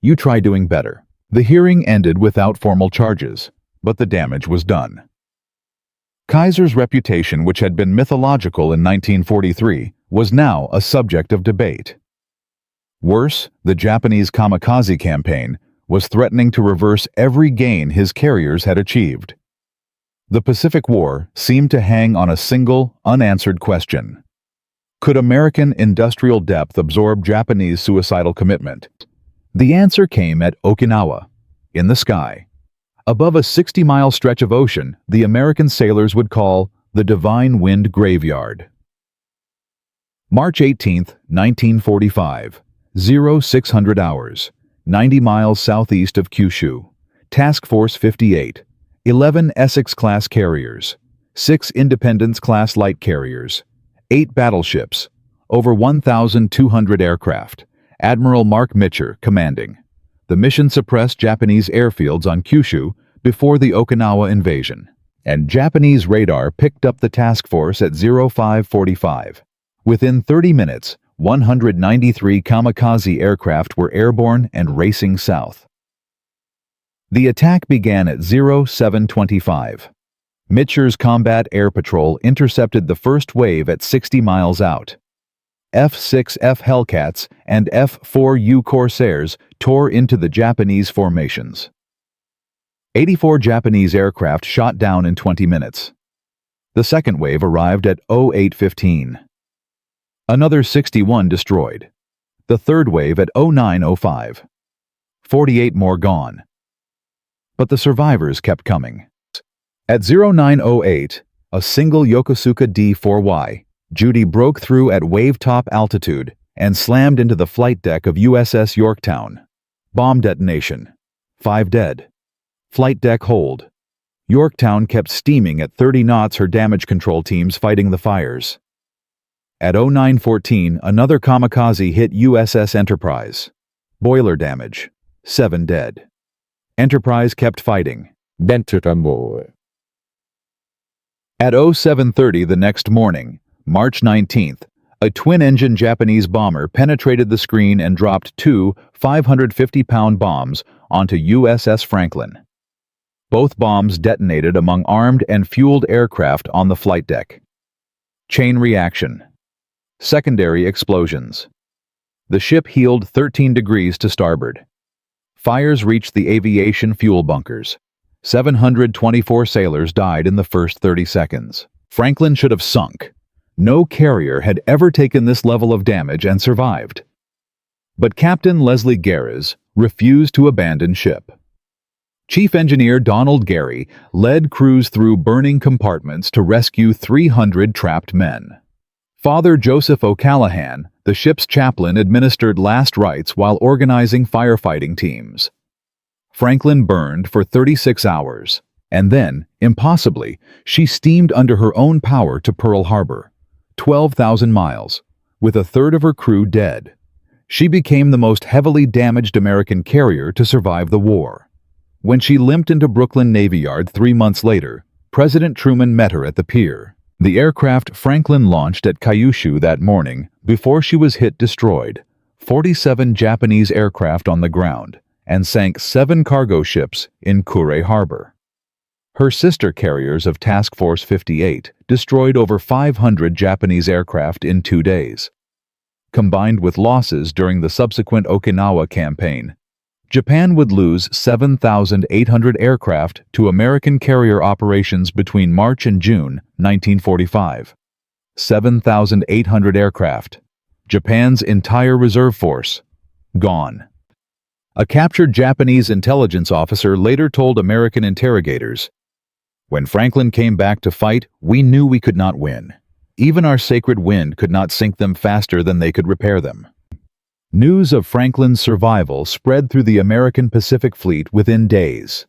Speaker 1: You try doing better." The hearing ended without formal charges, but the damage was done. Kaiser's reputation, which had been mythological in 1943, was now a subject of debate. Worse, the Japanese Kamikaze campaign was threatening to reverse every gain his carriers had achieved. The Pacific War seemed to hang on a single, unanswered question. Could American industrial depth absorb Japanese suicidal commitment? The answer came at Okinawa, in the sky. Above a 60-mile stretch of ocean, the American sailors would call the Divine Wind Graveyard. March 18, 1945, 0600 hours, 90 miles southeast of Kyushu. Task Force 58, 11 Essex-class carriers, 6 Independence-class light carriers, 8 battleships, over 1,200 aircraft. Admiral Mark Mitcher commanding. The mission suppressed Japanese airfields on Kyushu before the Okinawa invasion, and Japanese radar picked up the task force at 0545. Within 30 minutes, 193 kamikaze aircraft were airborne and racing south. The attack began at 0725. Mitcher's Combat Air Patrol intercepted the first wave at 60 miles out. F-6F Hellcats and F-4U Corsairs tore into the Japanese formations. 84 Japanese aircraft shot down in 20 minutes. The second wave arrived at 0815. Another 61 destroyed. The third wave at 0905. 48 more gone. But the survivors kept coming. At 0908, a single Yokosuka D-4Y, Judy broke through at wave-top altitude and slammed into the flight deck of USS Yorktown. Bomb detonation. 5 dead. Flight deck hold. Yorktown kept steaming at 30 knots, her damage control teams fighting the fires. At 0914, another kamikaze hit USS Enterprise. Boiler damage. 7 dead. Enterprise kept fighting. At 0730 the next morning, March 19th, a twin-engine Japanese bomber penetrated the screen and dropped 2 550-pound bombs onto USS Franklin. Both bombs detonated among armed and fueled aircraft on the flight deck. Chain reaction. Secondary explosions. The ship heeled 13 degrees to starboard. Fires reached the aviation fuel bunkers. 724 sailors died in the first 30 seconds. Franklin should have sunk. No carrier had ever taken this level of damage and survived. But Captain Leslie Garres refused to abandon ship. Chief Engineer Donald Gary led crews through burning compartments to rescue 300 trapped men. Father Joseph O'Callahan, the ship's chaplain, administered last rites while organizing firefighting teams. Franklin burned for 36 hours, And then, impossibly, she steamed under her own power to Pearl Harbor, 12,000 miles, with a third of her crew dead. She became the most heavily damaged American carrier to survive the war. When she limped into Brooklyn Navy Yard 3 months later, President Truman met her at the pier. The aircraft Franklin launched at Kyushu that morning before she was hit destroyed 47 Japanese aircraft on the ground and sank 7 cargo ships in Kure Harbor. Her sister carriers of Task Force 58 destroyed over 500 Japanese aircraft in 2 days. Combined with losses during the subsequent Okinawa campaign, Japan would lose 7,800 aircraft to American carrier operations between March and June 1945. 7,800 aircraft. Japan's entire reserve force. Gone. A captured Japanese intelligence officer later told American interrogators, "When Franklin came back to fight, we knew we could not win. Even our sacred wind could not sink them faster than they could repair them." News of Franklin's survival spread through the American Pacific Fleet within days.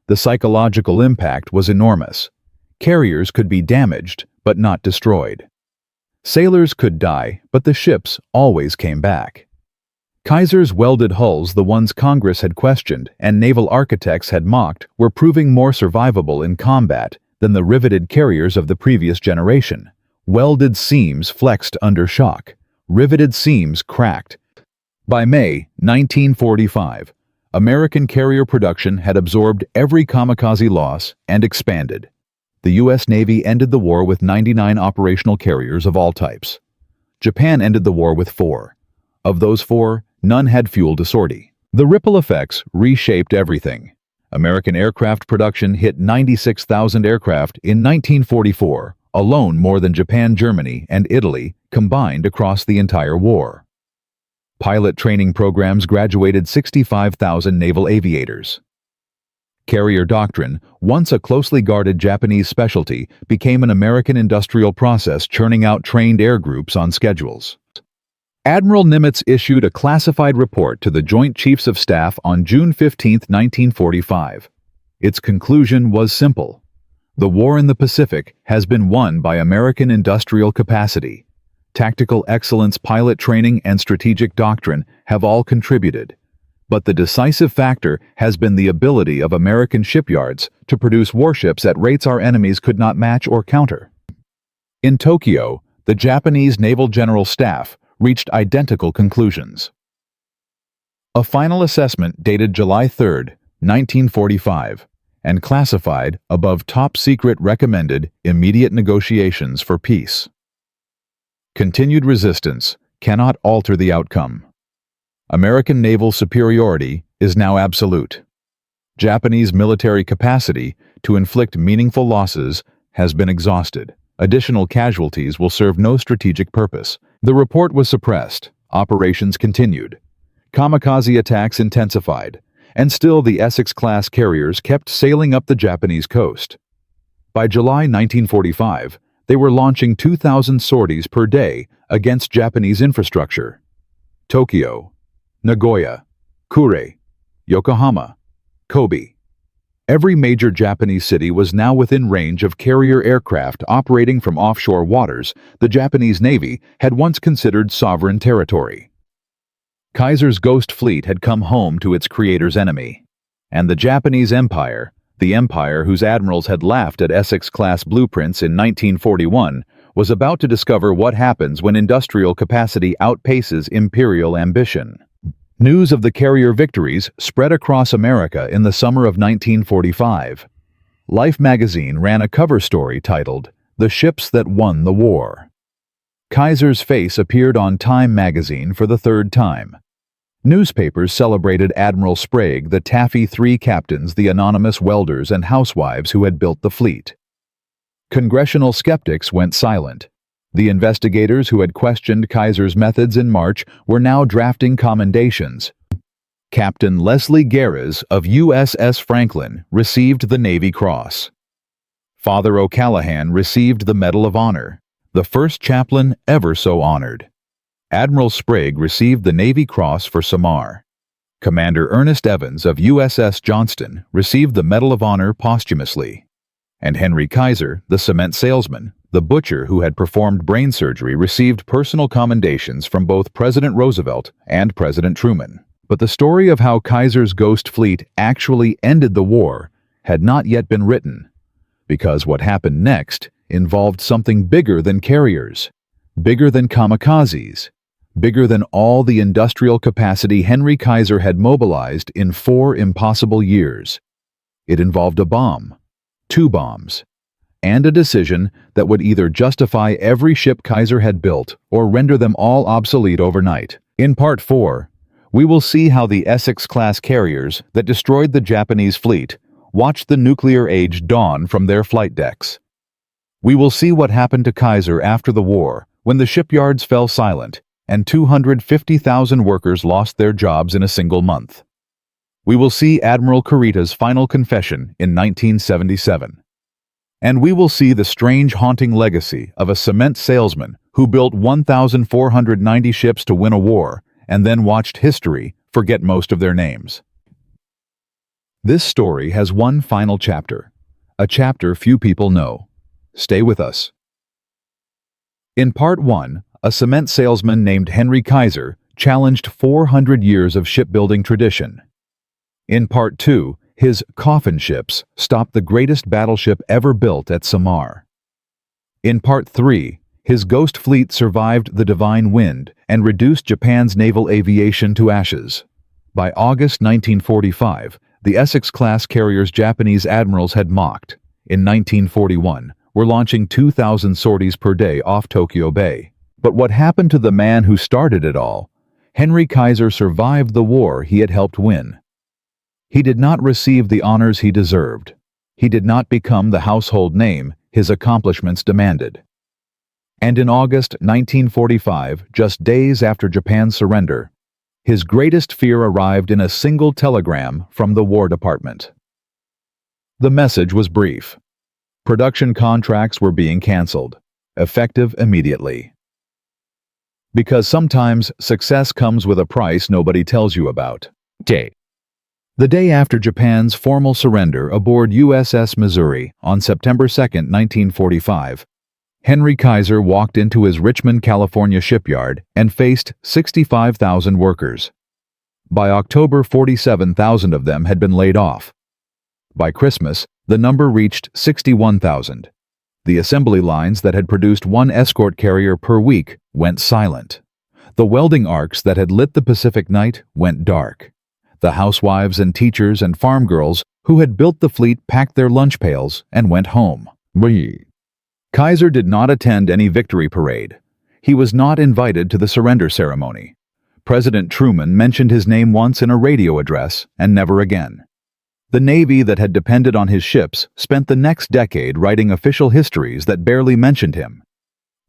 Speaker 1: The psychological impact was enormous. Carriers could be damaged, but not destroyed. Sailors could die, but the ships always came back. Kaiser's welded hulls, the ones Congress had questioned and naval architects had mocked, were proving more survivable in combat than the riveted carriers of the previous generation. Welded seams flexed under shock. Riveted seams cracked. By May 1945, American carrier production had absorbed every kamikaze loss and expanded. The U.S. Navy ended the war with 99 operational carriers of all types. Japan ended the war with 4. Of those 4, none had fuel to sortie. The ripple effects reshaped everything. American aircraft production hit 96,000 aircraft in 1944, alone more than Japan, Germany, and Italy combined across the entire war. Pilot training programs graduated 65,000 naval aviators. Carrier doctrine, once a closely guarded Japanese specialty, became an American industrial process churning out trained air groups on schedules. Admiral Nimitz issued a classified report to the Joint Chiefs of Staff on June 15, 1945. Its conclusion was simple. The war in the Pacific has been won by American industrial capacity. Tactical excellence, pilot training, and strategic doctrine have all contributed. But the decisive factor has been the ability of American shipyards to produce warships at rates our enemies could not match or counter. In Tokyo, the Japanese Naval General Staff reached identical conclusions. A final assessment dated July 3, 1945, and classified above top secret recommended immediate negotiations for peace. Continued resistance cannot alter the outcome. American naval superiority is now absolute. Japanese military capacity to inflict meaningful losses has been exhausted. Additional casualties will serve no strategic purpose. The report was suppressed. Operations continued. Kamikaze attacks intensified, and still the Essex-class carriers kept sailing up the Japanese coast. By July 1945, they were launching 2,000 sorties per day against Japanese infrastructure. Tokyo, Nagoya, Kure, Yokohama, Kobe. Every major Japanese city was now within range of carrier aircraft operating from offshore waters the Japanese Navy had once considered sovereign territory. Kaiser's ghost fleet had come home to its creator's enemy. And the Japanese Empire, the empire whose admirals had laughed at Essex-class blueprints in 1941, was about to discover what happens when industrial capacity outpaces imperial ambition. News of the carrier victories spread across America in the summer of 1945. Life magazine ran a cover story titled, "The Ships That Won the War." Kaiser's face appeared on Time magazine for the 3rd time. Newspapers celebrated Admiral Sprague, the Taffy 3 captains, the anonymous welders and housewives who had built the fleet. Congressional skeptics went silent. The investigators who had questioned Kaiser's methods in March were now drafting commendations. Captain Leslie Garres of USS Franklin received the Navy Cross. Father O'Callaghan received the Medal of Honor, the first chaplain ever so honored. Admiral Sprague received the Navy Cross for Samar. Commander Ernest Evans of USS Johnston received the Medal of Honor posthumously, and Henry Kaiser, the cement salesman, the butcher who had performed brain surgery, received personal commendations from both President Roosevelt and President Truman. But the story of how Kaiser's Ghost Fleet actually ended the war had not yet been written, because what happened next involved something bigger than carriers, bigger than kamikazes, bigger than all the industrial capacity Henry Kaiser had mobilized in 4 impossible years. It involved a bomb, 2 bombs, and a decision that would either justify every ship Kaiser had built or render them all obsolete overnight. In Part 4, we will see how the Essex-class carriers that destroyed the Japanese fleet watched the nuclear age dawn from their flight decks. We will see what happened to Kaiser after the war, when the shipyards fell silent and 250,000 workers lost their jobs in a single month. We will see Admiral Kurita's final confession in 1977. And we will see the strange, haunting legacy of a cement salesman who built 1,490 ships to win a war and then watched history forget most of their names. This story has one final chapter, a chapter few people know. Stay with us. In Part 1, a cement salesman named Henry Kaiser challenged 400 years of shipbuilding tradition. In Part 2, his coffin ships stopped the greatest battleship ever built at Samar. In Part 3, his Ghost Fleet survived the divine wind and reduced Japan's naval aviation to ashes. By August 1945, the Essex-class carriers Japanese admirals had mocked, in 1941, were launching 2,000 sorties per day off Tokyo Bay. But what happened to the man who started it all? Henry Kaiser survived the war he had helped win. He did not receive the honors he deserved. He did not become the household name his accomplishments demanded. And in August 1945, just days after Japan's surrender, his greatest fear arrived in a single telegram from the War Department. The message was brief. Production contracts were being canceled, effective immediately. Because sometimes success comes with a price nobody tells you about. The day after Japan's formal surrender aboard USS Missouri on September 2, 1945, Henry Kaiser walked into his Richmond, California shipyard and faced 65,000 workers. By October, 47,000 of them had been laid off. By Christmas, the number reached 61,000. The assembly lines that had produced 1 escort carrier per week went silent. The welding arcs that had lit the Pacific night went dark. The housewives and teachers and farm girls who had built the fleet packed their lunch pails and went home. Kaiser did not attend any victory parade. He was not invited to the surrender ceremony. President Truman mentioned his name once in a radio address and never again. The Navy that had depended on his ships spent the next decade writing official histories that barely mentioned him.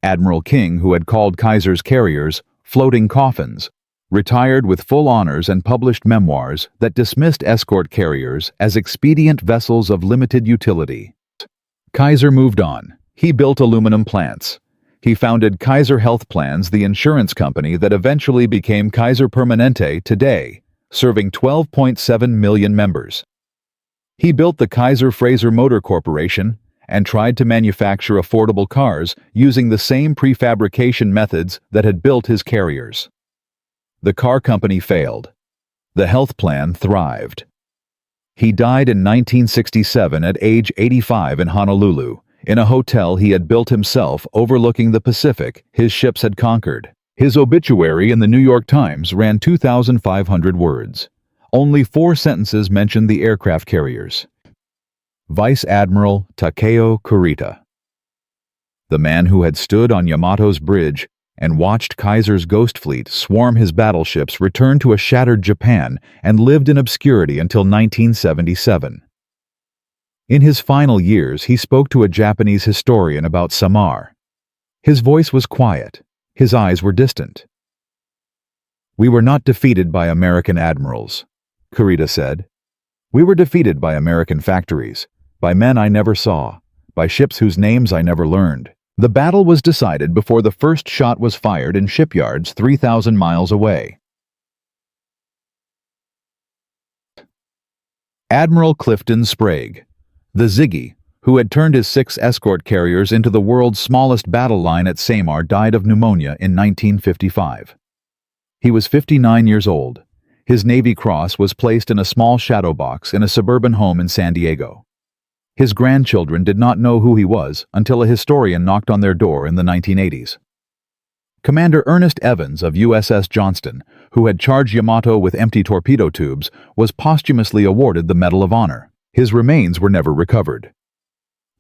Speaker 1: Admiral King, who had called Kaiser's carriers floating coffins, retired with full honors and published memoirs that dismissed escort carriers as expedient vessels of limited utility. Kaiser moved on. He built aluminum plants. He founded Kaiser Health Plans, the insurance company that eventually became Kaiser Permanente today, serving 12.7 million members. He built the Kaiser Fraser Motor Corporation and tried to manufacture affordable cars using the same prefabrication methods that had built his carriers. The car company failed. The health plan thrived. He died in 1967 at age 85 in Honolulu, in a hotel he had built himself overlooking the Pacific his ships had conquered. His obituary in the New York Times ran 2,500 words. Only 4 sentences mentioned the aircraft carriers. Vice Admiral Takeo Kurita. The man who had stood on Yamato's bridge and watched Kaiser's Ghost Fleet swarm his battleships returned to a shattered Japan and lived in obscurity until 1977. In his final years, he spoke to a Japanese historian about Samar. His voice was quiet. His eyes were distant. "We were not defeated by American admirals," Kurita said. "We were defeated by American factories, by men I never saw, by ships whose names I never learned. The battle was decided before the first shot was fired in shipyards 3,000 miles away. Admiral Clifton Sprague, the Ziggy, who had turned his 6 escort carriers into the world's smallest battle line at Samar, died of pneumonia in 1955. He was 59 years old. His Navy Cross was placed in a small shadow box in a suburban home in San Diego. His grandchildren did not know who he was until a historian knocked on their door in the 1980s. Commander Ernest Evans of USS Johnston, who had charged Yamato with empty torpedo tubes, was posthumously awarded the Medal of Honor. His remains were never recovered.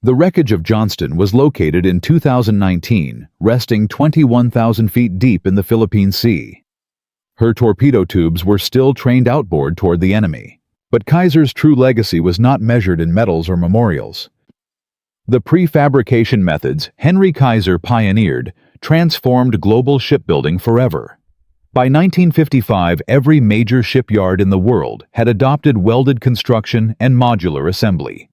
Speaker 1: The wreckage of Johnston was located in 2019, resting 21,000 feet deep in the Philippine Sea. Her torpedo tubes were still trained outboard toward the enemy. But Kaiser's true legacy was not measured in medals or memorials. The prefabrication methods Henry Kaiser pioneered transformed global shipbuilding forever. By 1955, every major shipyard in the world had adopted welded construction and modular assembly.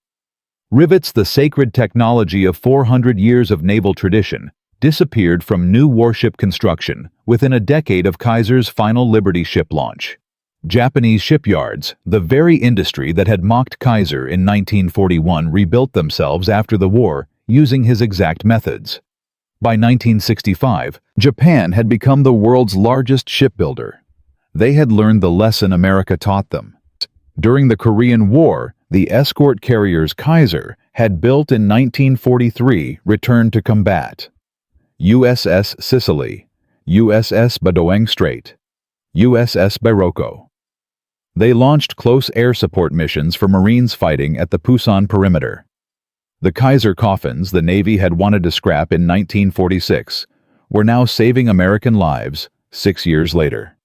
Speaker 1: Rivets, the sacred technology of 400 years of naval tradition, disappeared from new warship construction within a decade of Kaiser's final Liberty ship launch. Japanese shipyards, the very industry that had mocked Kaiser in 1941, rebuilt themselves after the war using his exact methods. By 1965, Japan had become the world's largest shipbuilder. They had learned the lesson America taught them. During the Korean War, the escort carriers Kaiser had built in 1943 returned to combat. USS Sicily, USS Badoang Strait, USS Barocco. They launched close air support missions for Marines fighting at the Pusan perimeter. The Kaiser coffins the Navy had wanted to scrap in 1946 were now saving American lives 6 years later.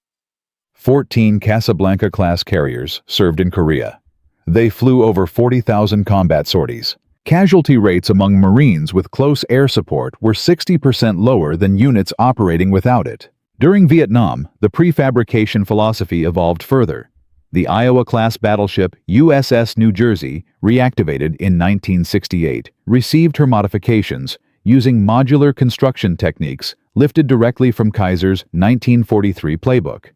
Speaker 1: 14 Casablanca-class carriers served in Korea. They flew over 40,000 combat sorties. Casualty rates among Marines with close air support were 60% lower than units operating without it. During Vietnam, the prefabrication philosophy evolved further. The Iowa-class battleship USS New Jersey, reactivated in 1968, received her modifications using modular construction techniques lifted directly from Kaiser's 1943 playbook.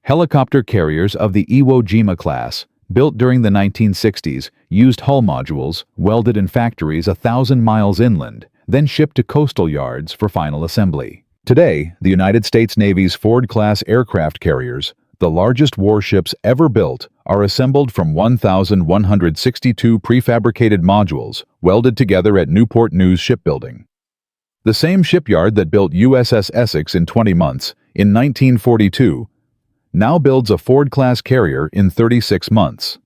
Speaker 1: Helicopter carriers of the Iwo Jima class, built during the 1960s, used hull modules welded in factories 1,000 miles inland, then shipped to coastal yards for final assembly. Today, the United States Navy's Ford-class aircraft carriers, the largest warships ever built, are assembled from 1,162 prefabricated modules welded together at Newport News Shipbuilding. The same shipyard that built USS Essex in 20 months, in 1942, now builds a Ford-class carrier in 36 months.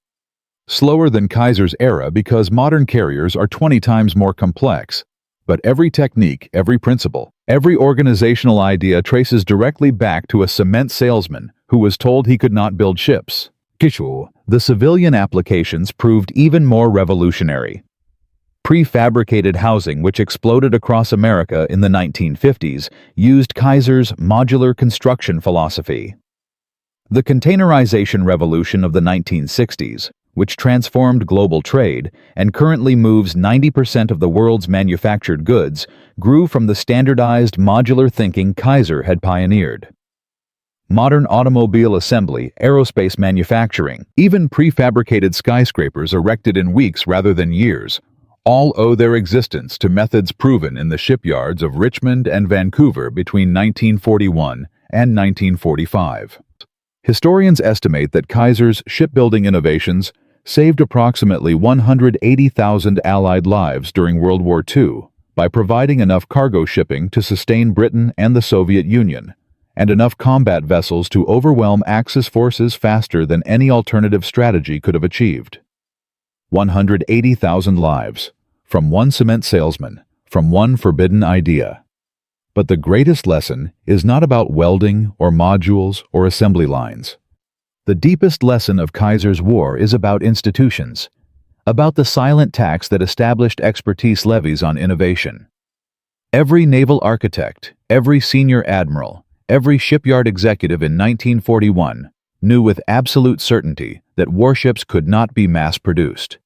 Speaker 1: Slower than Kaiser's era because modern carriers are 20 times more complex. But every technique, every principle, every organizational idea traces directly back to a cement salesman who was told he could not build ships. The civilian applications proved even more revolutionary. Prefabricated housing, which exploded across America in the 1950s, used Kaiser's modular construction philosophy. The containerization revolution of the 1960s, which transformed global trade and currently moves 90% of the world's manufactured goods, grew from the standardized modular thinking Kaiser had pioneered. Modern automobile assembly, aerospace manufacturing, even prefabricated skyscrapers erected in weeks rather than years, all owe their existence to methods proven in the shipyards of Richmond and Vancouver between 1941 and 1945. Historians estimate that Kaiser's shipbuilding innovations saved approximately 180,000 Allied lives during World War II by providing enough cargo shipping to sustain Britain and the Soviet Union, and enough combat vessels to overwhelm Axis forces faster than any alternative strategy could have achieved. 180,000 lives, from one cement salesman, from one forbidden idea. But the greatest lesson is not about welding or modules or assembly lines. The deepest lesson of Kaiser's war is about institutions, about the silent tax that established expertise levies on innovation. Every naval architect, every senior admiral, every shipyard executive in 1941 knew with absolute certainty that warships could not be mass-produced.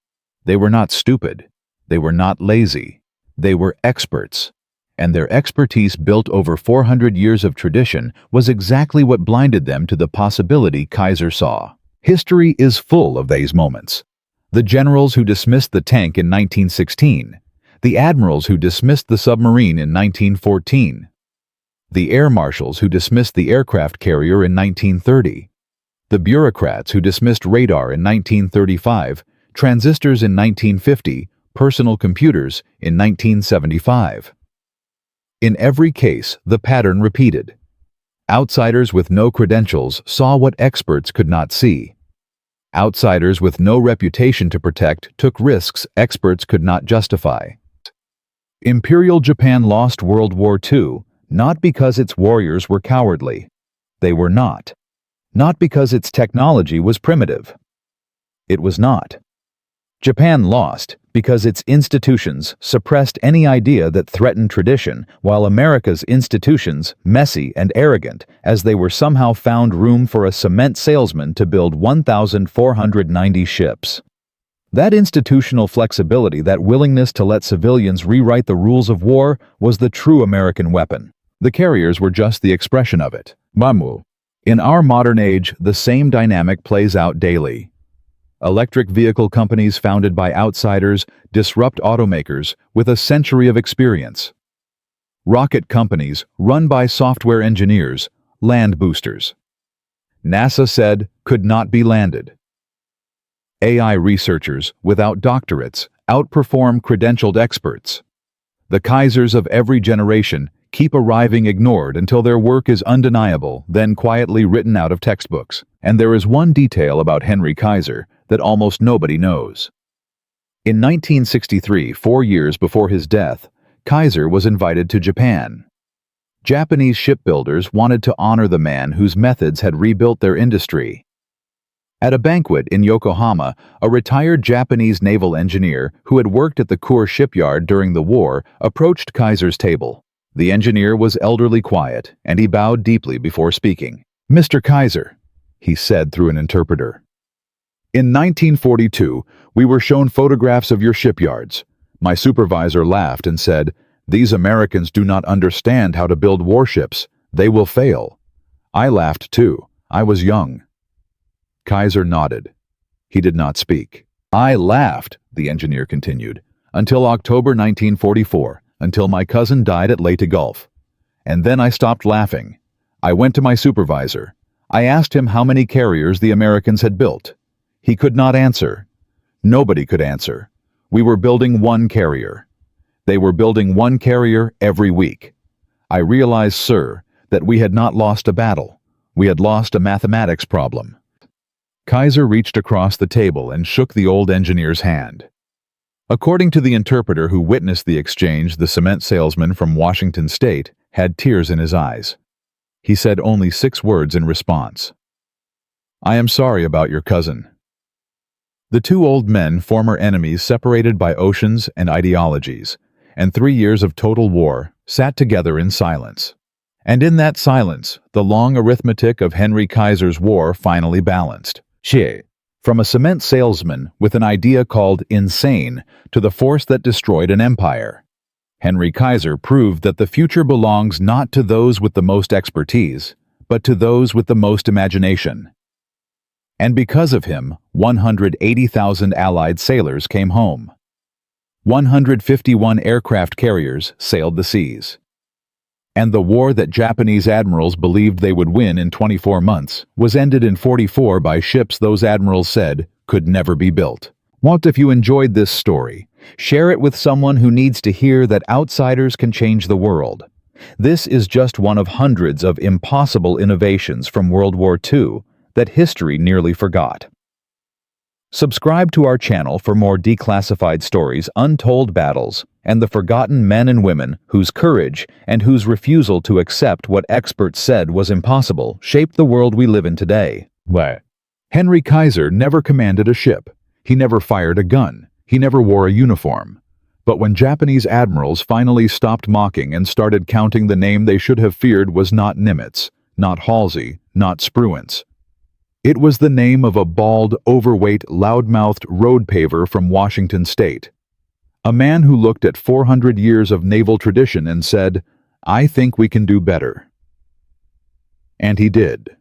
Speaker 1: They were not stupid. They were not lazy. They were experts. And their expertise, built over 400 years of tradition, was exactly what blinded them to the possibility Kaiser saw. History is full of these moments. The generals who dismissed the tank in 1916, the admirals who dismissed the submarine in 1914, the air marshals who dismissed the aircraft carrier in 1930, the bureaucrats who dismissed radar in 1935, transistors in 1950, personal computers in 1975. In every case, the pattern repeated. Outsiders with no credentials saw what experts could not see. Outsiders with no reputation to protect took risks experts could not justify. Imperial Japan lost World War II not because its warriors were cowardly. They were not. Not because its technology was primitive. It was not. Japan lost because its institutions suppressed any idea that threatened tradition, while America's institutions, messy and arrogant, as they were somehow found room for a cement salesman to build 1,490 ships. That institutional flexibility, that willingness to let civilians rewrite the rules of war, was the true American weapon. The carriers were just the expression of it. Mamu. In our modern age, the same dynamic plays out daily. Electric vehicle companies founded by outsiders disrupt automakers with a century of experience. Rocket companies run by software engineers land boosters. NASA said could not be landed. AI researchers without doctorates outperform credentialed experts. The Kaisers of every generation keep arriving ignored until their work is undeniable, then quietly written out of textbooks. And there is one detail about Henry Kaiser that almost nobody knows. In 1963, 4 years before his death, Kaiser was invited to Japan. Japanese shipbuilders wanted to honor the man whose methods had rebuilt their industry. At a banquet in Yokohama, a retired Japanese naval engineer who had worked at the Kure shipyard during the war approached Kaiser's table. The engineer was elderly quiet, and he bowed deeply before speaking. "Mr. Kaiser," he said through an interpreter. "In 1942, we were shown photographs of your shipyards. My supervisor laughed and said, 'These Americans do not understand how to build warships. They will fail.' I laughed too. I was young." Kaiser nodded. He did not speak. "I laughed," the engineer continued, "until October 1944, until my cousin died at Leyte Gulf. And then I stopped laughing. I went to my supervisor. I asked him how many carriers the Americans had built. He could not answer. Nobody could answer. We were building one carrier. They were building one carrier every week. I realized, sir, that we had not lost a battle. We had lost a mathematics problem." Kaiser reached across the table and shook the old engineer's hand. According to the interpreter who witnessed the exchange, the cement salesman from Washington State had tears in his eyes. He said only 6 words in response. "I am sorry about your cousin." The two old men, former enemies separated by oceans and ideologies, and 3 years of total war, sat together in silence. And in that silence, the long arithmetic of Henry Kaiser's war finally balanced. From a cement salesman with an idea called insane to the force that destroyed an empire, Henry Kaiser proved that the future belongs not to those with the most expertise, but to those with the most imagination. And because of him, 180,000 Allied sailors came home. 151 aircraft carriers sailed the seas. And the war that Japanese admirals believed they would win in 24 months was ended in 44 by ships those admirals said could never be built. What if you enjoyed this story? Share it with someone who needs to hear that outsiders can change the world. This is just one of hundreds of impossible innovations from World War II that history nearly forgot. Subscribe to our channel for more declassified stories, untold battles, and the forgotten men and women whose courage and whose refusal to accept what experts said was impossible shaped the world we live in today. Henry Kaiser never commanded a ship. He never fired a gun. He never wore a uniform. But when Japanese admirals finally stopped mocking and started counting, the name they should have feared was not Nimitz, not Halsey, not Spruance. It was the name of a bald, overweight, loudmouthed road paver from Washington State. A man who looked at 400 years of naval tradition and said, "I think we can do better." And he did.